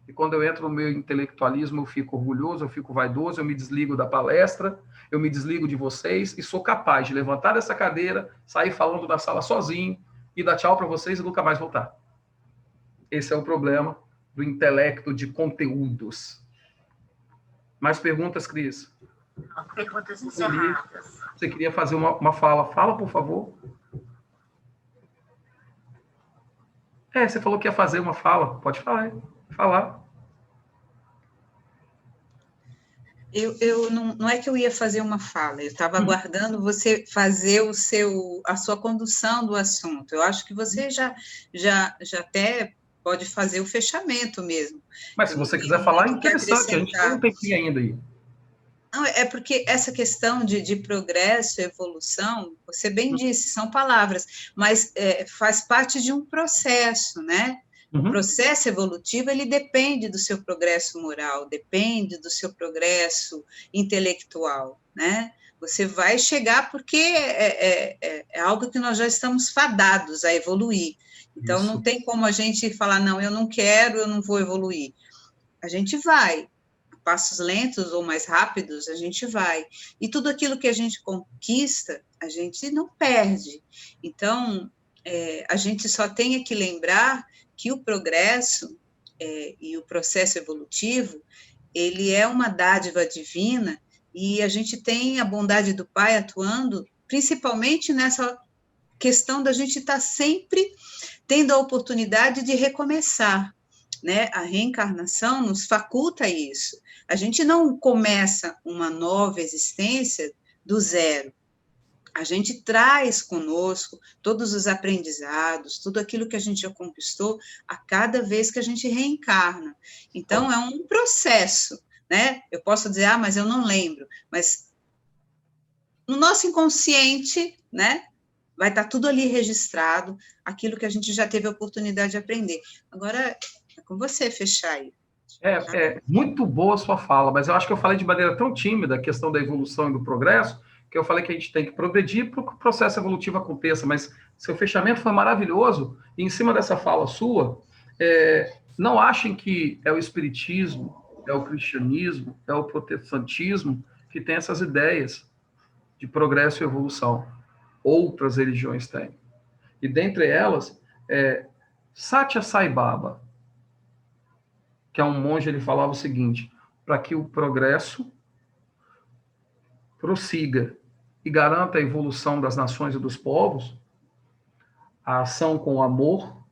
E quando eu entro no meu intelectualismo, eu fico orgulhoso, eu fico vaidoso, eu me desligo da palestra, eu me desligo de vocês e sou capaz de levantar dessa cadeira, sair falando da sala sozinho e dar tchau para vocês e nunca mais voltar. Esse é o problema do intelecto de conteúdos. Mais perguntas, Cris? Não, perguntas encerradas. Você queria fazer uma fala. Fala, por favor. Você falou que ia fazer uma fala. Pode falar. Eu não é que eu ia fazer uma fala, eu estava aguardando você fazer a sua condução do assunto. Eu acho que você já até pode fazer o fechamento mesmo. Mas se você quiser falar, é interessante, a gente tem um tempinho ainda aí. Não, é porque essa questão de progresso, evolução, você bem disse, são palavras, mas faz parte de um processo, né? O processo evolutivo, ele depende do seu progresso moral, depende do seu progresso intelectual, né? Você vai chegar porque é algo que nós já estamos fadados a evoluir. Então, não tem como a gente falar, não, eu não quero, eu não vou evoluir. A gente vai, passos lentos ou mais rápidos, a gente vai. E tudo aquilo que a gente conquista, a gente não perde. Então, a gente só tem que lembrar que o progresso e o processo evolutivo, ele é uma dádiva divina e a gente tem a bondade do Pai atuando, principalmente nessa questão da gente estar sempre tendo a oportunidade de recomeçar, né? A reencarnação nos faculta isso. A gente não começa uma nova existência do zero. A gente traz conosco todos os aprendizados, tudo aquilo que a gente já conquistou a cada vez que a gente reencarna. Então, é um processo, né? Eu posso dizer, mas eu não lembro. Mas no nosso inconsciente, né? Vai estar tudo ali registrado, aquilo que a gente já teve a oportunidade de aprender. Agora, é com você fechar aí. É muito boa a sua fala, mas eu acho que eu falei de maneira tão tímida a questão da evolução e do progresso, que eu falei que a gente tem que progredir para que o processo evolutivo aconteça, mas seu fechamento foi maravilhoso, e em cima dessa fala sua, não achem que é o espiritismo, é o cristianismo, é o protestantismo que tem essas ideias de progresso e evolução. Outras religiões têm. E dentre elas, Satya Sai Baba, que é um monge, ele falava o seguinte: para que o progresso prossiga e garanta a evolução das nações e dos povos, a ação com amor,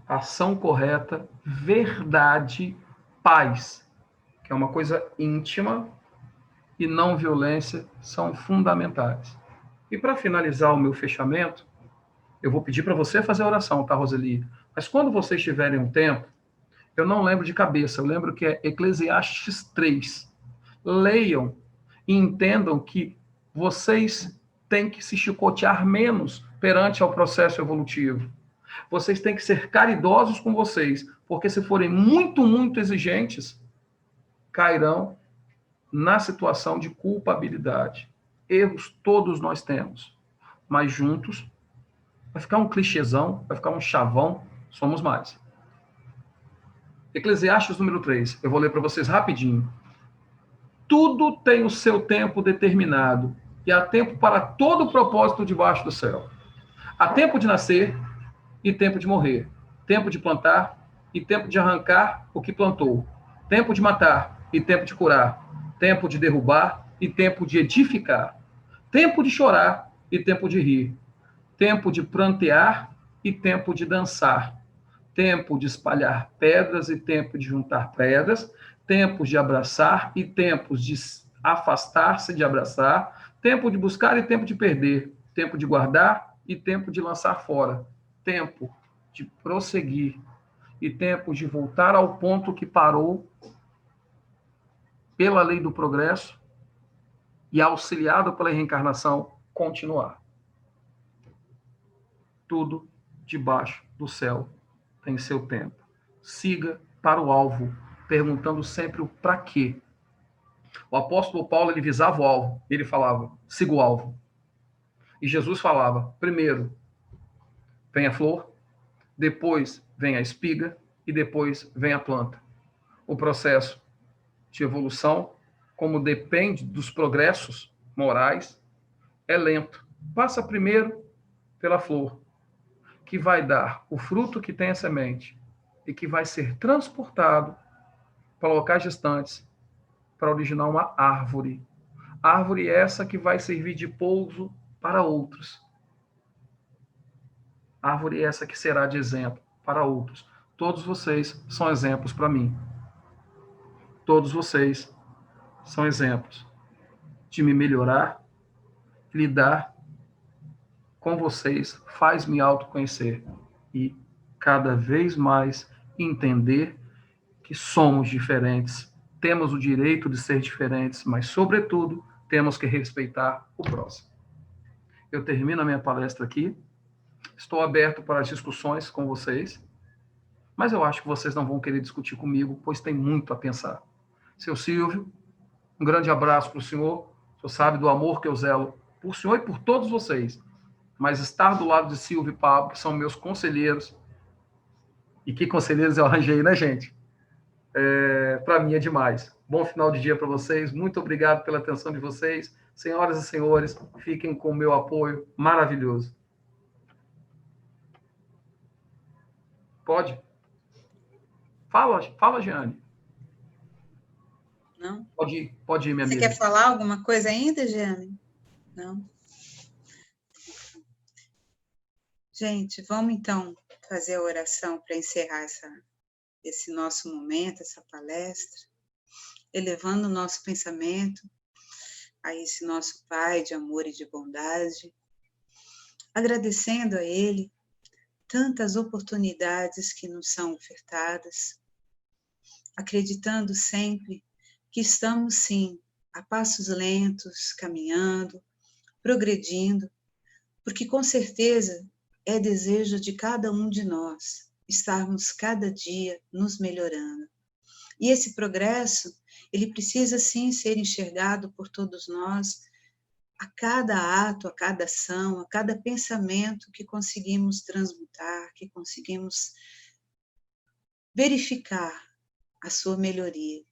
ação correta, verdade, paz, que é uma coisa íntima, e não violência, são fundamentais. E para finalizar o meu fechamento, eu vou pedir para você fazer a oração, tá, Roseli? Mas quando vocês tiverem um tempo, eu não lembro de cabeça, eu lembro que é Eclesiastes 3. Leiam e entendam que vocês têm que se chicotear menos perante ao processo evolutivo. Vocês têm que ser caridosos com vocês, porque se forem muito, muito exigentes, cairão na situação de culpabilidade. Erros todos nós temos, mas juntos vai ficar um clichêzão, vai ficar um chavão, somos mais. Eclesiastes número 3, eu vou ler para vocês rapidinho. Tudo tem o seu tempo determinado, e há tempo para todo o propósito debaixo do céu. Há tempo de nascer e tempo de morrer. Tempo de plantar e tempo de arrancar o que plantou. Tempo de matar e tempo de curar. Tempo de derrubar e tempo de edificar. Tempo de chorar e tempo de rir. Tempo de prantear e tempo de dançar. Tempo de espalhar pedras e tempo de juntar pedras. Tempos de abraçar e tempos de afastar-se de abraçar. Tempo de buscar e tempo de perder. Tempo de guardar e tempo de lançar fora. Tempo de prosseguir e tempo de voltar ao ponto que parou pela lei do progresso e, auxiliado pela reencarnação, continuar. Tudo debaixo do céu tem seu tempo. Siga para o alvo, perguntando sempre o para quê. O apóstolo Paulo, ele visava o alvo, ele falava, siga o alvo. E Jesus falava, primeiro vem a flor, depois vem a espiga e depois vem a planta. O processo de evolução, como depende dos progressos morais, é lento. Passa primeiro pela flor, que vai dar o fruto que tem a semente e que vai ser transportado para locais distantes para originar uma árvore. Árvore essa que vai servir de pouso para outros. Árvore essa que será de exemplo para outros. Todos vocês são exemplos para mim. Todos vocês são exemplos de me melhorar, lidar com vocês, faz me autoconhecer e cada vez mais entender que somos diferentes, temos o direito de ser diferentes, mas, sobretudo, temos que respeitar o próximo. Eu termino a minha palestra aqui, estou aberto para as discussões com vocês, mas eu acho que vocês não vão querer discutir comigo, pois tem muito a pensar. Seu Silvio, um grande abraço para o senhor. O senhor sabe do amor que eu zelo por senhor e por todos vocês. Mas estar do lado de Silvio e Pablo, que são meus conselheiros, e que conselheiros eu arranjei, né, gente? Para mim é demais. Bom final de dia para vocês. Muito obrigado pela atenção de vocês. Senhoras e senhores, fiquem com o meu apoio maravilhoso. Pode? Fala, Jeane. Não? Pode ir, minha amiga. Você quer falar alguma coisa ainda, Jeane? Não? Gente, vamos então fazer a oração para encerrar esse nosso momento, essa palestra, elevando o nosso pensamento a esse nosso Pai de amor e de bondade, agradecendo a Ele tantas oportunidades que nos são ofertadas, acreditando sempre que estamos, sim, a passos lentos, caminhando, progredindo, porque com certeza é desejo de cada um de nós estarmos cada dia nos melhorando. E esse progresso, ele precisa sim ser enxergado por todos nós a cada ato, a cada ação, a cada pensamento que conseguimos transmutar, que conseguimos verificar a sua melhoria.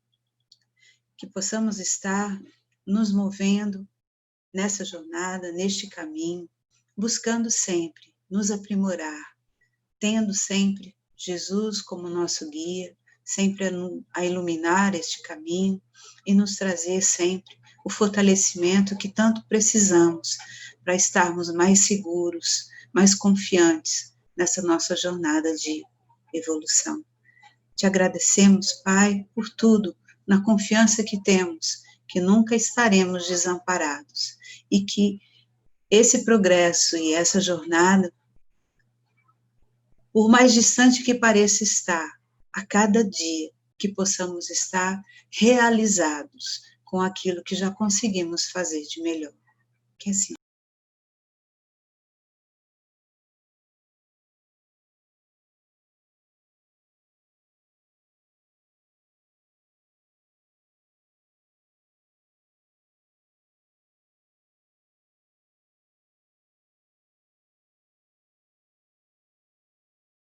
Que possamos estar nos movendo nessa jornada, neste caminho, buscando sempre nos aprimorar, tendo sempre Jesus como nosso guia, sempre a iluminar este caminho e nos trazer sempre o fortalecimento que tanto precisamos para estarmos mais seguros, mais confiantes nessa nossa jornada de evolução. Te agradecemos, Pai, por tudo, na confiança que temos, que nunca estaremos desamparados e que esse progresso e essa jornada, por mais distante que pareça estar, a cada dia que possamos estar realizados com aquilo que já conseguimos fazer de melhor. Que assim